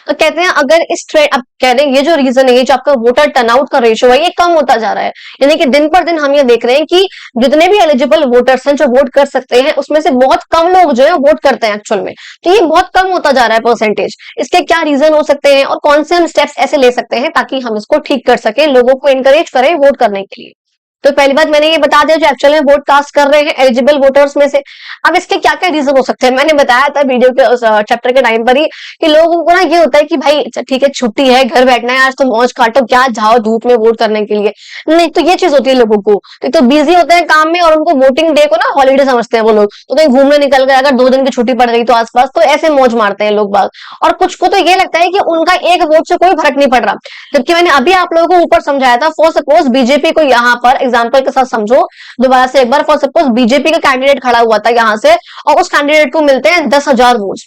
तो कहते हैं अगर इस ट्रेंड, अब कह रहे हैं ये जो रीजन है, ये जो आपका वोटर टर्नआउट का रेशियो है, ये कम होता जा रहा है, यानी कि दिन पर दिन हम ये देख रहे हैं कि जितने भी एलिजिबल वोटर्स हैं जो वोट कर सकते हैं, उसमें से बहुत कम लोग जो है वोट करते हैं एक्चुअल में। तो ये बहुत कम होता जा रहा है परसेंटेज। इसके क्या रीजन हो सकते हैं और कौन से हम स्टेप्स ऐसे ले सकते हैं ताकि हम इसको ठीक कर सके, लोगों को एनकरेज करें वोट करने के लिए। तो पहली बात मैंने ये बता दिया जो एक्चुअल में वोट कास्ट कर रहे हैं एलिजिबल वोटर्स में से। अब इसके क्या क्या रीजन हो सकते हैं, मैंने बताया था वीडियो के चैप्टर के टाइम पर ही कि लोगों को ना ये होता है कि भाई ठीक है छुट्टी है, घर बैठना है, आज तो मौज काटो, क्या जाओ धूप में वोट करने के लिए। नहीं, तो ये चीज होती है लोगों को, तो बिजी होते हैं काम में और उनको वोटिंग डे को ना हॉलीडे समझते हैं वो लोग, तो कहीं घूमने निकल गए, अगर 2 दिन की छुट्टी पड़ गई तो आसपास, तो ऐसे मौज मारते हैं लोग बाग। और कुछ को तो ये लगता है कि उनका एक वोट से कोई फर्क नहीं पड़ रहा, जबकि मैंने अभी आप लोगों को ऊपर समझाया था। फॉर सपोज बीजेपी को यहाँ पर एग्जाम्पल के साथ समझो दोबारा से एक बार, फॉर सपोज बीजेपी का कैंडिडेट खड़ा हुआ था यहाँ से, और उस कैंडिडेट को मिलते हैं 10,000 वोट।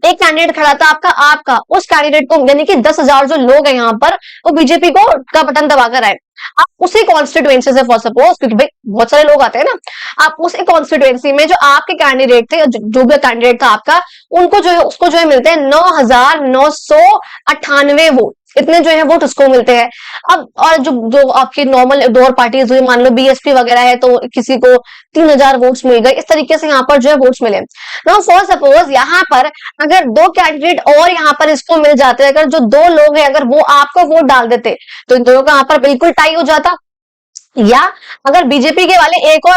एक कैंडिडेट खड़ा था आपका उस कैंडिडेट को, यानी कि 10,000 जो लोग हैं यहाँ पर वो बीजेपी को का बटन दबाकर आए। आप उसी कॉन्स्टिट्यूएंसी से, फॉर सपोज, क्योंकि भाई बहुत सारे लोग आते हैं ना, आप उसी कॉन्स्टिट्यूएंसी में जो आपके कैंडिडेट थे, जो भी कैंडिडेट था आपका, उनको जो है उसको जो है मिलते हैं 9,998 वोट, इतने जो है वोट उसको मिलते हैं। अब और जो आपकी नॉर्मल दो और पार्टीज हुई, मान लो बीएसपी वगैरह है, तो किसी को 3,000 वोट्स मिल गए, इस तरीके से यहाँ पर जो है वोट्स मिले। नाउ फॉर सपोज यहाँ पर अगर 2 कैंडिडेट और यहाँ पर इसको मिल जाते, अगर जो 2 लोग हैं अगर वो आपको वोट डाल देते, तो इन दोनों का यहाँ पर बिल्कुल टाई हो जाता। या अगर बीजेपी के वाले एक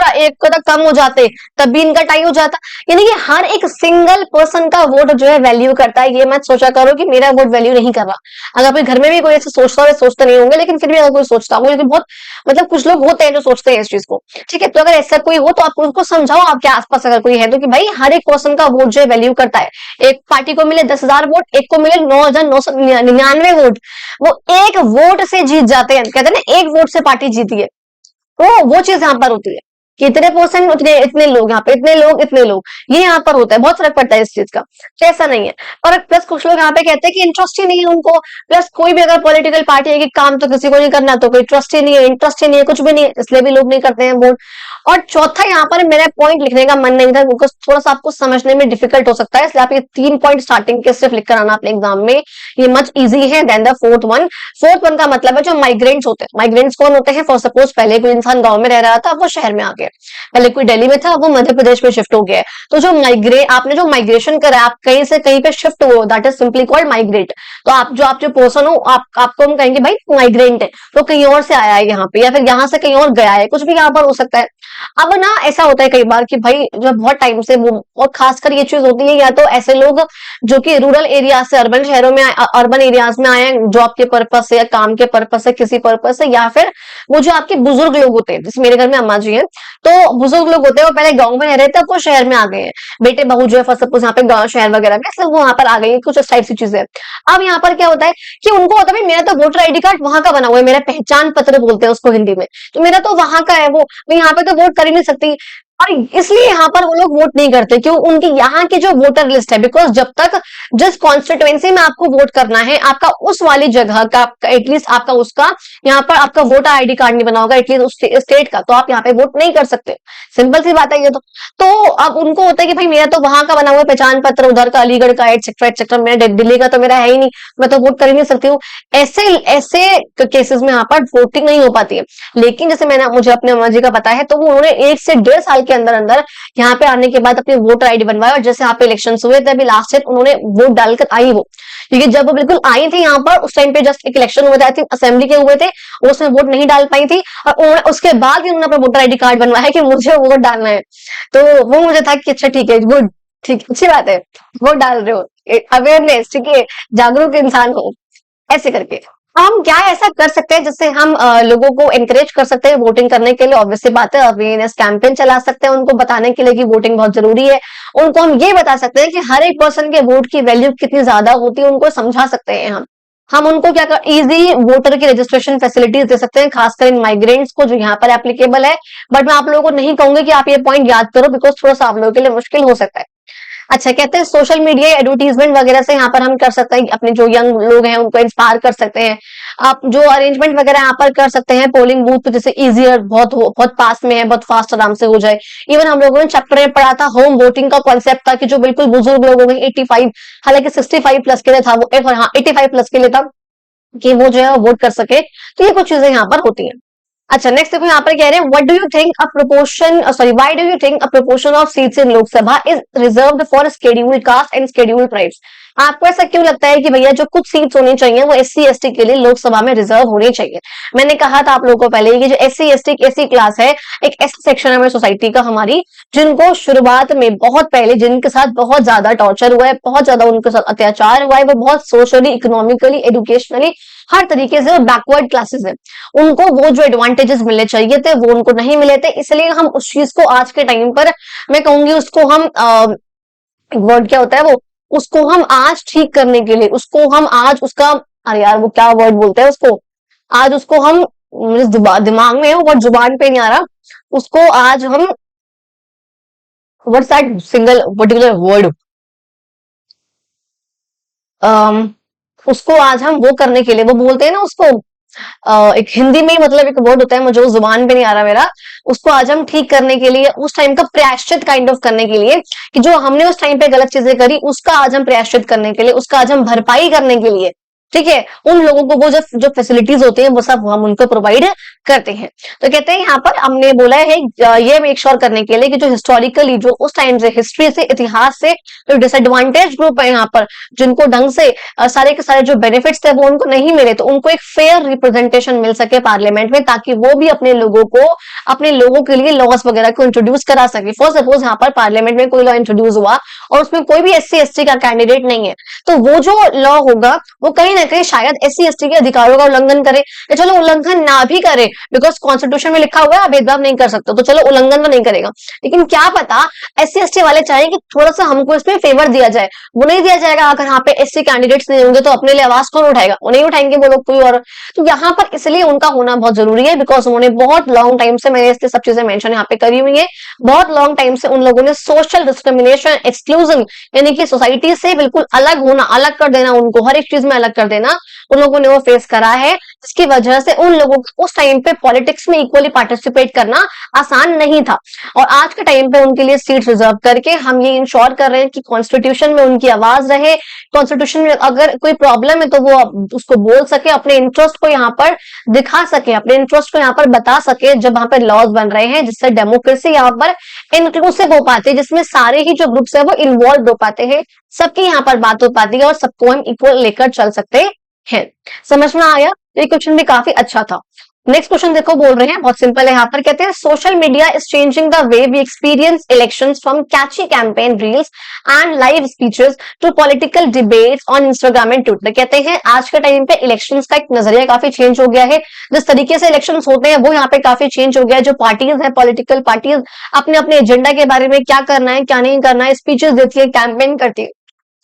कदम कम हो जाते तब भी इनका टाई हो जाता। यानी कि हर एक सिंगल पर्सन का वोट जो है वैल्यू करता है। ये मत सोचा करो कि मेरा वोट वैल्यू नहीं कर रहा। अगर आपके घर में भी कोई ऐसे सोचता हो, सोचते नहीं होंगे लेकिन फिर भी अगर कोई सोचता होगा, लेकिन बहुत मतलब कुछ लोग होते हैं जो सोचते हैं इस चीज को। ठीक है, तो अगर ऐसा कोई हो तो आप उनको समझाओ, आपके आसपास अगर कोई है तो, कि भाई हर एक पर्सन का वोट जो है वैल्यू करता है। एक पार्टी को मिले 10,000 वोट, एक को मिले 9,999 वोट, वो एक वोट से जीत जाते हैं। कहते हैं ना, एक वोट से पार्टी जीती है। तो वो चीज यहाँ पर होती है कि इतने परसेंट उतने इतने लोग, यहाँ पे इतने लोग इतने लोग, ये यहाँ पर होता है। बहुत फर्क पड़ता है इस चीज का, तो ऐसा नहीं है। और प्लस कुछ लोग यहाँ पे कहते हैं कि इंटरेस्ट ही नहीं है उनको। प्लस कोई भी अगर पॉलिटिकल पार्टी है कि काम तो किसी को नहीं करना, तो कोई ट्रस्ट ही नहीं है, इंटरेस्ट ही नहीं है, कुछ भी नहीं है, इसलिए भी लोग नहीं करते हैं वोट। और चौथा, यहाँ पर मेरा पॉइंट लिखने का मन नहीं था बिकॉज थोड़ा सा आपको समझने में डिफिकल्ट हो सकता है, इसलिए आप ये 3 पॉइंट स्टार्टिंग के सिर्फ लिख कर आना अपने एग्जाम में, ये मच इजी है than the fourth one. Fourth one का मतलब है जो माइग्रेंट्स होते हैं। माइग्रेंट्स कौन होते हैं? फॉर सपोज पहले कोई इंसान गांव में रह रहा था, अब वो शहर में आ गया। पहले कोई दिल्ली में था, अब वो मध्य प्रदेश में शिफ्ट हो गया है। तो जो आपने जो माइग्रेशन करा, आप कहीं से कहीं पे शिफ्ट हो, that is simply called migrate. तो आप जो पर्सन हो, आपको हम कहेंगे भाई माइग्रेंट है, तो कहीं और से आया है यहाँ पे, या फिर यहाँ से कहीं और गया है, कुछ भी यहाँ पर हो सकता है। अब ना ऐसा होता है कई बार कि भाई जब बहुत टाइम से वो, और खासकर ये चीज होती है या तो ऐसे लोग जो कि रूरल एरिया से अर्बन शहरों में, अर्बन एरियाज में आए हैं जॉब के पर्पज से या काम के पर्पज से, किसी पर्पज से, या फिर वो जो आपके बुजुर्ग लोग होते हैं, जैसे मेरे घर में अम्मा जी हैं, तो बुजुर्ग लोग होते हैं वो पहले गाँव में रह रहे थे, अब वो शहर में आ गए हैं। बेटे बहू जो है फर्स्ट सपोज यहाँ पे गाँव शहर वगैरह में, इसलिए वो वहां पर आ गई है, कुछ इस टाइप की चीजें। अब यहाँ पर क्या होता है कि उनको होता है भाई मेरा तो वोटर आईडी कार्ड वहां का बना हुआ है, मेरा पहचान पत्र बोलते हैं उसको हिंदी में, तो मेरा तो वहां का है वो, मैं यहाँ पे तो वोट कर ही नहीं सकती। और इसलिए यहाँ पर वो लोग वोट नहीं करते, क्यों? उनकी यहाँ की जो वोटर लिस्ट है, बिकॉज जब तक जिस कॉन्स्टिट्युएंसी में आपको वोट करना है, आपका उस वाली जगह का एटलीस्ट आपका उसका यहाँ पर आपका वोटर आईडी कार्ड नहीं बना होगा एटलीस्ट उस स्टेट का, तो आप यहाँ पे वोट नहीं कर सकते। सिंपल सी बात है ये तो अब उनको होता है कि भाई मेरा तो वहां का बना हुआ है पहचान पत्र, उधर का अलीगढ़ का एटसेट्रा एटसेट्रा, मेरा दिल्ली का तो मेरा है ही नहीं, मैं तो वोट कर ही नहीं सकती हूँ। ऐसे ऐसे केसेस में यहाँ पर वोटिंग नहीं हो पाती है। लेकिन जैसे मुझे अपने अम्मा जी का पता है, तो वो उन्होंने 1 से 1.5 साल के अंदर अंदर यहाँ पे आने के बाद अपनी वोटर आईडी बनवाया, और जैसे यहाँ पे इलेक्शन हुए थे अभी लास्ट ईयर, उन्होंने वोट डालकर आई वो, क्योंकि जब वो बिल्कुल आई थी यहाँ पर, उस टाइम पे जस्ट एक इलेक्शन हुए थे, आई थिंक असेंबली के हुए थे, उसमें वोट नहीं डाल पाई थी, और उन्होंने उसके बाद भी उन्होंने अपना वोटर आईडी कार्ड बनवाया कि मुझे वोट डालना है। तो वो मुझे था कि अच्छा ठीक है, गुड, ठीक, अच्छी बात है, वोट डाल रहे हो, अवेयरनेस, ठीक है, जागरूक इंसान हो, ऐसे करके। हम क्या ऐसा कर सकते हैं जिससे हम लोगों को एनकरेज कर सकते हैं वोटिंग करने के लिए? ऑब्वियसली बात है, अवेयरनेस कैंपेन चला सकते हैं उनको बताने के लिए कि वोटिंग बहुत जरूरी है। उनको हम ये बता सकते हैं कि हर एक पर्सन के वोट की वैल्यू कितनी ज्यादा होती है, उनको समझा सकते हैं हम उनको क्या कर इजी वोटर की रजिस्ट्रेशन फैसिलिटीज दे सकते हैं, खासकर इन माइग्रेंट्स को, जो यहाँ पर एप्लीकेबल है। बट मैं आप लोगों को नहीं कहूंगी कि आप ये पॉइंट याद करो, बिकॉज थोड़ा सा आप लोगों के लिए मुश्किल हो सकता है। अच्छा, कहते हैं सोशल मीडिया एडवर्टीजमेंट वगैरह से यहाँ पर हम कर सकते हैं, अपने जो यंग लोग हैं उनको इंस्पायर कर सकते हैं। आप जो अरेंजमेंट वगैरह यहाँ पर कर सकते हैं, पोलिंग बूथ तो जैसे इजियर, बहुत पास में है, बहुत फास्ट आराम से हो जाए। इवन हम लोगों ने चैप्टर में पढ़ा था, होम वोटिंग का कॉन्सेप्ट था कि जो बिल्कुल बुजुर्ग लोग हो गए 85, हालांकि 65 प्लस के लिए था वो, हाँ 85 प्लस के लिए था कि वो जो है वोट कर सके। तो ये कुछ चीजें यहाँ पर होती हैं। अच्छा, नेक्स्ट देखो यहाँ पर कह रहे हैं what do you think a proportion sorry why do you think a proportion of seats in Lok Sabha is reserved for scheduled caste and scheduled tribes? आपको ऐसा क्यों लगता है कि भैया जो कुछ सीट्स होनी चाहिए वो एससी एसटी के लिए लोकसभा में रिजर्व होनी चाहिए? मैंने कहा था आप लोगों को पहले कि जो एससी एसटी ऐसी क्लास है, एक ऐसा सेक्शन है हमारी सोसाइटी का, हमारी, जिनको शुरुआत में बहुत पहले जिनके साथ बहुत ज्यादा टॉर्चर हुआ है, बहुत ज्यादा उनके साथ अत्याचार हुआ है, वो बहुत सोशली, इकोनॉमिकली, एजुकेशनली, हर तरीके से वो बैकवर्ड क्लासेस है। उनको वो जो एडवांटेजेस मिलने चाहिए थे वो उनको नहीं मिले थे, इसलिए हम उस चीज को आज के टाइम पर, मैं कहूंगी उसको हम वर्ड क्या होता है वो, उसको हम आज ठीक करने के लिए, उसको हम आज उसका, अरे यार वो क्या वर्ड बोलते हैं उसको, आज उसको हम, मुझे दिमाग में है वो जुबान पे नहीं आ रहा, उसको आज हम, what's that single particular word, उसको आज हम वो करने के लिए, वो बोलते हैं ना उसको, एक हिंदी में ही मतलब एक वर्ड होता है, मुझे उस जुबान पे नहीं आ रहा मेरा, उसको आज हम ठीक करने के लिए, उस टाइम का प्रायश्चित काइंड ऑफ करने के लिए, कि जो हमने उस टाइम पे गलत चीजें करी उसका आज हम प्रायश्चित करने के लिए, उसका आज हम भरपाई करने के लिए ठीक है, उन लोगों को वो जो जो फैसिलिटीज होती हैं वो सब हम उनको प्रोवाइड करते हैं। तो कहते हैं यहाँ पर हमने बोला है ये मेक श्योर करने के लिए कि जो हिस्टोरिकली जो उस टाइम से हिस्ट्री से इतिहास से जो डिसएडवांटेज ग्रुप है यहाँ पर, जिनको ढंग से सारे के सारे जो बेनिफिट्स थे वो उनको नहीं मिले, तो उनको एक फेयर रिप्रेजेंटेशन मिल सके पार्लियामेंट में, ताकि वो भी अपने लोगों के लिए लॉज वगैरह को इंट्रोड्यूस करा सके। फॉर सपोज यहाँ पर पार्लियामेंट में कोई लॉ इंट्रोड्यूस हुआ और उसमें कोई भी एससी एसटी का कैंडिडेट नहीं है, तो वो जो लॉ होगा वो कहीं ना कहीं शायद एससी एसटी के अधिकारों का उल्लंघन करे, या चलो उल्लंघन ना भी करे, बिकॉज कॉन्स्टिट्यूशन में लिखा हुआ है आप भेदभाव नहीं कर सकते, तो चलो उल्लंघन तो नहीं करेगा, लेकिन क्या पता एससी एसटी वाले चाहें कि थोड़ा सा हमको इसमें फेवर दिया जाए, वो नहीं दिया जाएगा। अगर यहाँ पे एससी कैंडिडेट्स नहीं होंगे तो अपने लिए आवाज कौन उठाएगा, वो नहीं उठाएंगे वो लोग कोई और। तो यहाँ पर इसलिए उनका होना बहुत जरूरी है, बिकॉज उन्होंने बहुत लॉन्ग टाइम से, मैंने इसलिए सब चीजें मेंशन यहाँ पे करी हुई है, बहुत लॉन्ग टाइम से उन लोगों ने सोशल डिस्क्रिमिनेशन, एक्सक्लूजन, यानी कि सोसाइटी से बिल्कुल अलग होना, अलग कर देना, उनको हर एक चीज में अलग कर देना, उन लोगों ने वो फेस करा है, जिसकी वजह से उन लोगों को उस टाइम पे पॉलिटिक्स में इक्वली पार्टिसिपेट करना आसान नहीं था। और आज के टाइम पे उनके लिए सीट रिजर्व करके हम ये इंश्योर कर रहे हैं कि कॉन्स्टिट्यूशन में उनकी आवाज रहे, कॉन्स्टिट्यूशन में अगर कोई प्रॉब्लम है तो वो उसको बोल सके, अपने इंटरेस्ट को यहाँ पर दिखा सके, अपने इंटरेस्ट को यहाँ पर बता सके जब वहां पर लॉज बन रहे हैं, जिससे डेमोक्रेसी यहाँ पर इंक्लूसिव हो पाती है, जिसमें सारे ही जो ग्रुप्स है वो इन्वॉल्व हो पाते हैं, सबकी यहाँ पर बात हो पाती है और सबको हम इक्वल लेकर चल सकते हैं। समझ में आया? ये क्वेश्चन भी काफी अच्छा था। नेक्स्ट क्वेश्चन देखो, बोल रहे हैं बहुत सिंपल है, यहाँ पर कहते हैं social media is changing the way we experience elections from catchy campaign reels and live speeches to political debates on Instagram and Twitter. कहते हैं आज के टाइम पे इलेक्शंस का एक नजरिया काफी चेंज हो गया है, जिस तरीके से इलेक्शंस होते हैं वो यहाँ पे काफी चेंज हो गया है। जो पार्टीज है, पॉलिटिकल पार्टीज अपने अपने एजेंडा के बारे में क्या करना है क्या नहीं करना है स्पीचेस देती है, कैंपेन करती है,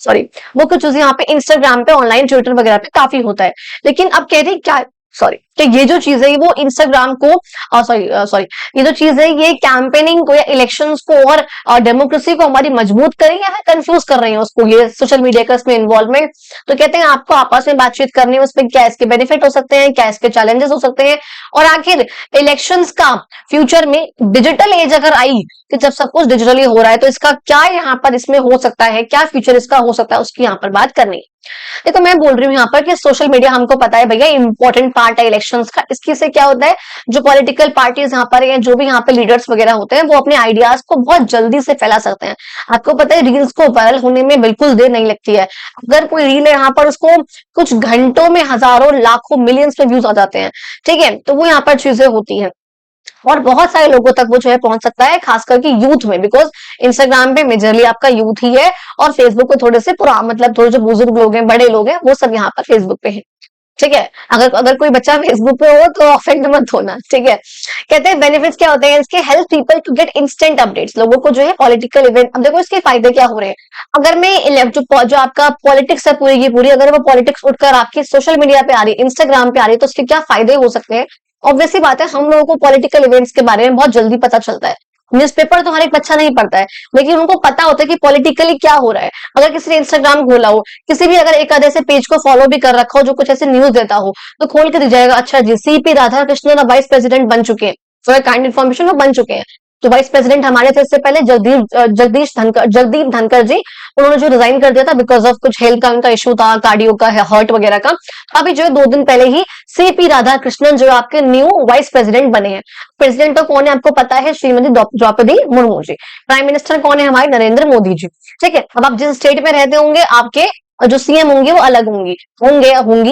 सॉरी वो कुछ चीजें यहाँ पे इंस्टाग्राम पे, ऑनलाइन ट्विटर वगैरह पे काफी होता है। लेकिन अब कहते हैं क्या, सॉरी, कि ये जो चीज है वो इंस्टाग्राम को, सॉरी ये जो चीज है ये कैंपेनिंग को या इलेक्शंस को और डेमोक्रेसी को हमारी मजबूत करें या फिर कंफ्यूज कर रही है उसको, ये सोशल मीडिया का इसमें इन्वॉल्वमेंट। तो कहते हैं आपको आपस में बातचीत करनी है, उसमें क्या इसके बेनिफिट हो सकते हैं, क्या इसके चैलेंजेस हो सकते हैं, और आखिर इलेक्शंस का फ्यूचर में डिजिटल एज अगर आई कि जब सब कुछ डिजिटली हो रहा है तो इसका क्या यहाँ पर इसमें हो सकता है, क्या फ्यूचर इसका हो सकता है, उसकी यहाँ पर बात करनी है। देखो मैं बोल रही हूँ यहाँ पर कि सोशल मीडिया हमको पता है भैया इंपॉर्टेंट पार्ट है इलेक्शंस का। इसकी से क्या होता है, जो पॉलिटिकल पार्टीज यहाँ पर है, जो भी यहाँ पे लीडर्स वगैरह होते हैं, वो अपने आइडियाज को बहुत जल्दी से फैला सकते हैं। आपको पता है रील्स को वायरल होने में बिल्कुल देर नहीं लगती है। अगर कोई रील है यहाँ पर उसको कुछ घंटों में हजारों लाखों मिलियंस में व्यूज आ जाते हैं, ठीक है, तो वो यहाँ पर चीजें होती है और बहुत सारे लोगों तक वो जो है पहुंच सकता है, खास करके यूथ में, बिकॉज इंस्टाग्राम पे मेजरली आपका यूथ ही है और फेसबुक पे थोड़े से मतलब थोड़े जो बुजुर्ग लोग हैं, बड़े लोग हैं, वो सब यहाँ पर फेसबुक पे है। ठीक है, अगर अगर कोई बच्चा फेसबुक पे हो तो ऑफेंड मत होना, ठीक है। कहते हैं बेनिफिट्स क्या होते हैं इसके, help people to get instant updates, लोगों को जो है पॉलिटिकल इवेंट, अब देखो इसके फायदे क्या हो रहे हैं। अगर मैं जो आपका पॉलिटिक्स है पूरी की पूरी, अगर वो पॉलिटिक्स उठकर आपकी सोशल मीडिया पे आ रही है, इंस्टाग्राम पे आ रही है, तो उसके क्या फायदे हो सकते हैं। ऑब्वियसली बात है, हम लोगों को पॉलिटिकल इवेंट्स के बारे में बहुत जल्दी पता चलता है। न्यूज़पेपर तो हर एक बच्चा नहीं पढ़ता है, लेकिन उनको पता होता है कि पॉलिटिकली क्या हो रहा है। अगर किसी ने इंस्टाग्राम खोला हो, किसी भी अगर एक आधे से पेज को फॉलो भी कर रखा हो जो कुछ ऐसे न्यूज देता हो, तो खोल के दिख जाएगा, अच्छा जी सीपी राधाकृष्णन वाइस प्रेसिडेंट बन चुके हैं, फॉर काइंड इन्फॉर्मेशन वो बन चुके हैं। तो वाइस प्रेसिडेंट हमारे थे इससे पहले जगदीप धनखड़ जी, उन्होंने जो रिजाइन कर दिया था बिकॉज ऑफ कुछ हेल्थ का उनका इशू था, कार्डियो का, हार्ट वगैरह का। अभी जो है 2 दिन पहले ही सीपी राधाकृष्णन जो आपके न्यू वाइस प्रेसिडेंट बने हैं। प्रेसिडेंट तो कौन है आपको पता है, श्रीमती द्रौपदी मुर्मू जी। प्राइम मिनिस्टर कौन है हमारे, नरेंद्र मोदी जी। ठीक है, अब आप जिस स्टेट में रहते होंगे आपके और जो सीएम होंगे वो अलग होंगी।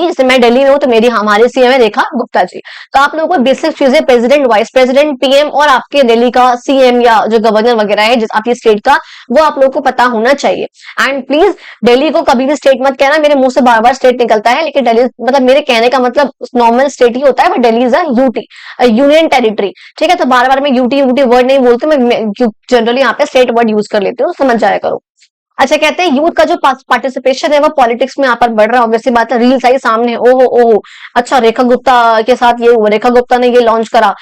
जैसे मैं दिल्ली में हूँ तो मेरी हमारे सीएम है रेखा गुप्ता जी। तो आप लोगों को बेसिक चीजें प्रेसिडेंट, वाइस प्रेसिडेंट, पीएम और आपके दिल्ली का सीएम या जो गवर्नर वगैरह है जिस आपकी स्टेट का, वो आप लोगों को पता होना चाहिए। एंड प्लीज दिल्ली को कभी भी स्टेट मत कहना, मेरे मुंह से बार बार स्टेट निकलता है, लेकिन दिल्ली मतलब मेरे कहने का मतलब नॉर्मल स्टेट ही होता है, but Delhi is a UT, union territory. ठीक है, तो बार बार मैं यूटी वर्ड नहीं बोलती, मैं जनरली यहाँ पे स्टेट वर्ड यूज कर लेती हूँ, समझ जाया करो। अच्छा, कहते हैं यूथ का जो पार्टिसिपेशन है वो पॉलिटिक्स में यहाँ पर बढ़ रहा है। ऑब्वियसली बात है, रील्स आई सामने, ओहो अच्छा रेखा गुप्ता के साथ ये हुआ, रेखा गुप्ता ने ये लॉन्च करा,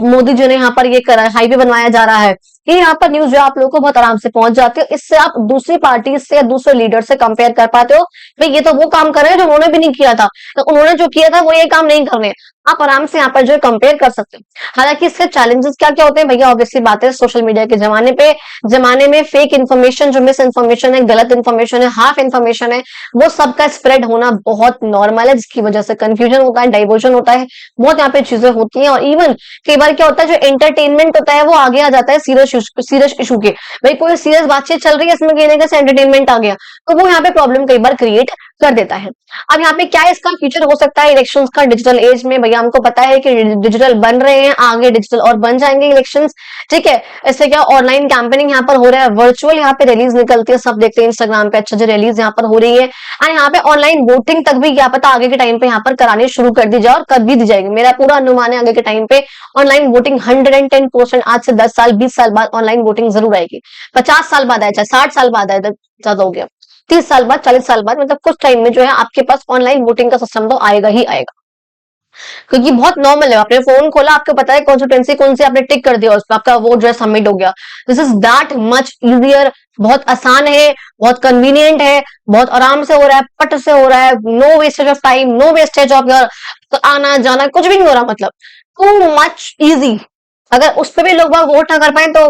मोदी जी ने यहाँ पर ये करा, हाईवे बनवाया जा रहा है, ये यहाँ पर न्यूज जो है आप लोगों को बहुत आराम से पहुंच जाती है। इससे आप दूसरी पार्टी से या दूसरे लीडर से कंपेयर कर पाते हो, भाई ये तो वो काम कर रहे हैं जो उन्होंने भी नहीं किया था, तो उन्होंने जो किया था वो ये काम नहीं कर रहे हैं। आप आराम से यहाँ पर जो है कंपेयर कर सकते हो। हालांकि इसके चैलेंजेस क्या क्या होते हैं भैया, ऑब्वियसली बात है, सोशल मीडिया के जमाने में फेक इन्फॉर्मेशन, जो मिस इन्फॉर्मेशन है, गलत इन्फॉर्मेशन है, हाफ इन्फॉर्मेशन है, वो सबका स्प्रेड होना बहुत नॉर्मल है, जिसकी वजह से कंफ्यूजन होता है, डाइवर्जन होता है, बहुत यहाँ पे चीजें होती हैं। और इवन कई बार क्या होता है, जो एंटरटेनमेंट होता है वो आगे आ जाता है सीरियस इशू के। भाई कोई सीरियस बातचीत चल रही है, इसमें कहीं ना कहीं एंटरटेनमेंट आ गया, तो वो यहाँ पे प्रॉब्लम कई बार क्रिएट कर देता है। अब यहाँ पे क्या इसका फ्यूचर हो सकता है इलेक्शंस का डिजिटल एज में, भैया हमको पता है कि डिजिटल बन रहे हैं, आगे डिजिटल और बन जाएंगे इलेक्शंस, ठीक है। इससे क्या ऑनलाइन कैंपेनिंग यहाँ पर हो रहा है, वर्चुअल यहाँ पे रैलीज निकलती है, सब देखते हैं इंस्टाग्राम पे अच्छा रैलीज यहाँ पर हो रही है। एंड यहाँ पे ऑनलाइन वोटिंग तक भी क्या पता आगे के टाइम पे यहाँ पर करानी शुरू कर दी जाए, और कर भी दी जाएगी। मेरा पूरा अनुमान है आगे के टाइम पे ऑनलाइन वोटिंग 110%, आज से 10 साल 20 साल बाद ऑनलाइन वोटिंग जरूर आएगी। 50 साल बाद आए, चाहे 60 साल बाद आए, ज्यादा हो गया, 30 साल बाद, 40 साल बाद, मतलब कुछ टाइम में जो है आपके पास ऑनलाइन वोटिंग का सिस्टम तो आएगा ही आएगा, क्योंकि बहुत नॉर्मल है। आपने फोन खोला, आपको पता है कॉन्स्टिट्यूंसी कौन सी, आपने टिक कर दिया, उस पर आपका वोट जो है सबमिट हो गया। This is that much easier, बहुत आसान है, बहुत कन्वीनियंट है, बहुत आराम से हो रहा है, पट से हो रहा है, no wastage of time, no wastage of your आना जाना, कुछ भी नहीं हो रहा, मतलब टू मच इजी। अगर उस पर भी लोग वोट ना कर पाए तो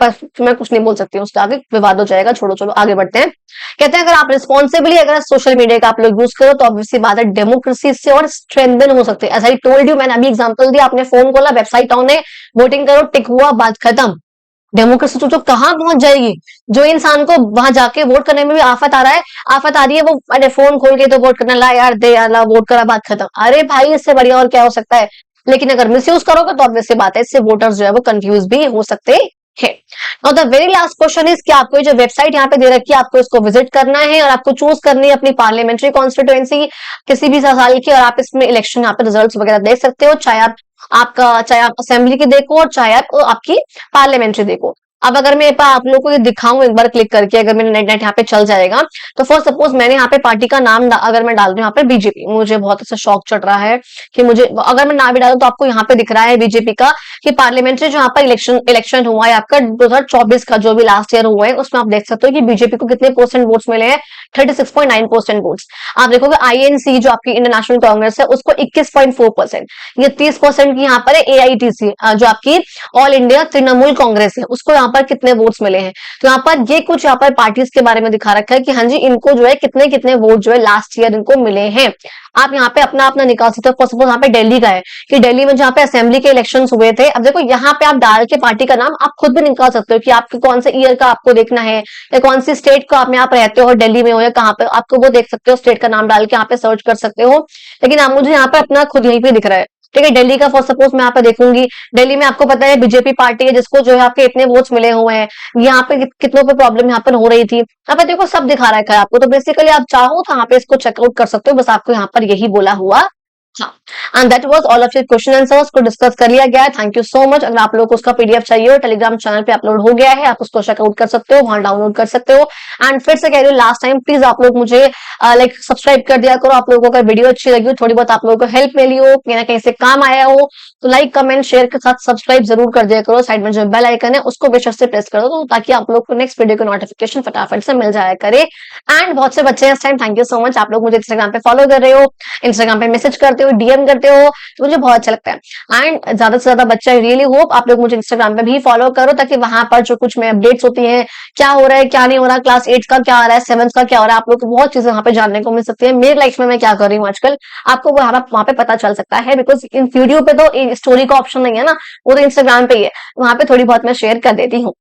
बस मैं कुछ नहीं बोल सकती हूँ, उसके आगे विवाद हो जाएगा, छोड़ो चलो आगे बढ़ते हैं। कहते हैं अगर आप रिस्पॉन्सिबली अगर सोशल मीडिया का आप लोग यूज करो तो ऑब्वियसली बात है डेमोक्रेसी से और स्ट्रेंथन हो सकते हैं। एज आई टोल्ड यू, मैंने अभी एग्जांपल दिया, आपने फोन खोला, वेबसाइट ऑन है, वोटिंग करो, टिक हुआ, बात खत्म। डेमोक्रेसी तो कहाँ पहुंच जाएगी। जो इंसान को वहां जाके वोट करने में भी आफत आ रहा है, आफत आ रही है, वो अरे फोन खोल के तो वोट करना, ला यार दे यार ला वोट करा, बात खत्म। अरे भाई इससे बढ़िया और क्या हो सकता है। लेकिन अगर मिस यूज करोगे तो ऑब्वियसली बात है इससे वोटर्स जो है वो कंफ्यूज भी हो सकते है। Now the very last question is कि आपको जो वेबसाइट यहाँ पे दे रखी है, आपको इसको विजिट करना है और आपको चूज करनी है अपनी पार्लियामेंट्री कॉन्स्टिट्यूएंसी किसी भी साल की, और आप इसमें इलेक्शन यहाँ पे रिजल्ट्स वगैरह देख सकते हो, चाहे आप असेंबली की देखो और चाहे आप आपकी पार्लियामेंट्री देखो। अब अगर मैं आप लोगों को ये दिखाऊं एक बार क्लिक करके, अगर मेरे नेट यहाँ पे चल जाएगा, तो फर्स्ट सपोज मैंने यहाँ पे पार्टी का नाम अगर मैं डाल दूं यहाँ पे बीजेपी, मुझे बहुत अच्छा शौक चढ़ रहा है कि मुझे, अगर मैं ना भी डालूं तो आपको यहाँ पे दिख रहा है बीजेपी का कि पार्लियामेंट्री जो यहाँ पर इलेक्शन हुआ है आपका 2024 का, जो भी लास्ट ईयर हुआ है, उसमें आप देख सकते हो कि बीजेपी को कितने परसेंट वोट्स मिले हैं, 36.9% वोट्स। आप देखोगे आईएनसी जो आपकी इंडियन नेशनल कांग्रेस है उसको 21.4%, ये 30% की यहाँ पर है एआईटीसी जो आपकी ऑल इंडिया तृणमूल कांग्रेस है, उसको यहाँ पर कितने वोट्स मिले हैं। तो यहाँ पर ये कुछ यहाँ पर पार्टीज के बारे में दिखा रखा है कि हाँ जी इनको जो है कितने कितने वोट जो है लास्ट ईयर इनको मिले हैं। आप यहाँ पे अपना अपना निकाल सकते हो। सपोज यहाँ पे दिल्ली का है कि दिल्ली में जहाँ पे असेंबली के इलेक्शंस हुए थे, अब देखो यहाँ पे आप डाल के पार्टी का नाम आप खुद भी निकाल सकते हो कि आपके कौन से ईयर का आपको देखना है, या कौन सी स्टेट को आप में आप रहते हो, दिल्ली में हो या कहाँ पे, आपको वो देख सकते हो, स्टेट का नाम डाल के यहाँ पे सर्च कर सकते हो। लेकिन आप मुझे यहाँ पे अपना खुद यहीं पे दिख रहा है, ठीक है। दिल्ली का फॉर सपोज मैं यहाँ पे देखूंगी, दिल्ली में आपको पता है बीजेपी पार्टी है जिसको जो है आपके इतने वोट्स मिले हुए हैं, यहाँ पे कितनों पे प्रॉब्लम यहाँ पर हो रही थी, यहाँ पे देखो सब दिखा रखा है आपको। तो बेसिकली आप चाहो तो यहाँ पे इसको चेकआउट कर सकते हो, बस आपको यहाँ पर यही बोला हुआ। हाँ, and that was all of your question answers को डिस्कस कर लिया गया है। Thank you so much. अगर आप लोगों को उसका पीडीएफ चाहिए हो, टेलीग्राम चैनल पे अपलोड हो गया है, आप उसको चेकआउट कर सकते हो, वहां डाउनलोड कर सकते हो। एंड फिर से कह रही हूँ लास्ट टाइम, प्लीज आप लोग मुझे लाइक सब्सक्राइब कर दिया करो। आप लोगों को अगर वीडियो अच्छी लगी हो, थोड़ी बहुत आप लोगों को हेल्प मिली हो, कहीं ना कहीं से काम आया हो, तो लाइक कमेंट शेयर के साथ सब्सक्राइब जरूर कर दिया करो। साइड में जो बेल आइकन है उसको बेशक से प्रेस कर दो, ताकि आप लोग को नेक्स्ट वीडियो का नोटिफिकेशन फटाफट से मिल जाया करे। एंड बहुत से बच्चे इस time, thank you so much, आप लोग मुझे इंस्टाग्राम पे फॉलो कर रहे हो, इंस्टाग्राम पे मैसेज करते हो, डीएम करते हो, तो मुझे बहुत अच्छा लगता है। एंड ज्यादा से ज्यादा बच्चा रियली होप आप लोग मुझे इंस्टाग्राम पे भी फॉलो करो, ताकि वहां पर जो कुछ में अपडेट्स होती है, क्या हो रहा है क्या नहीं हो रहा, क्लास 8 का क्या आ रहा है, 7 का क्या हो रहा है, आप लोग को बहुत चीजें वहां पे जानने को मिल सकती है। मेरी लाइफ में मैं क्या कर रही हूँ आजकल, आपको वहां पे पता चल सकता है। बिकॉज इन वीडियो पे तो स्टोरी का ऑप्शन नहीं है ना, वो तो इंस्टाग्राम पे ही है, वहां पे थोड़ी बहुत मैं शेयर कर देती हूँ।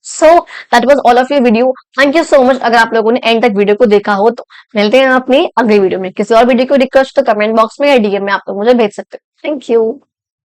So that was all of your video. Thank you so much अगर आप लोगों ने एंड तक वीडियो को देखा हो। तो मिलते हैं अपनी अगली वीडियो में। किसी और वीडियो को रिक्वेस्ट तो कमेंट बॉक्स में या डीएम में आप लोग मुझे भेज सकते हो। Thank you.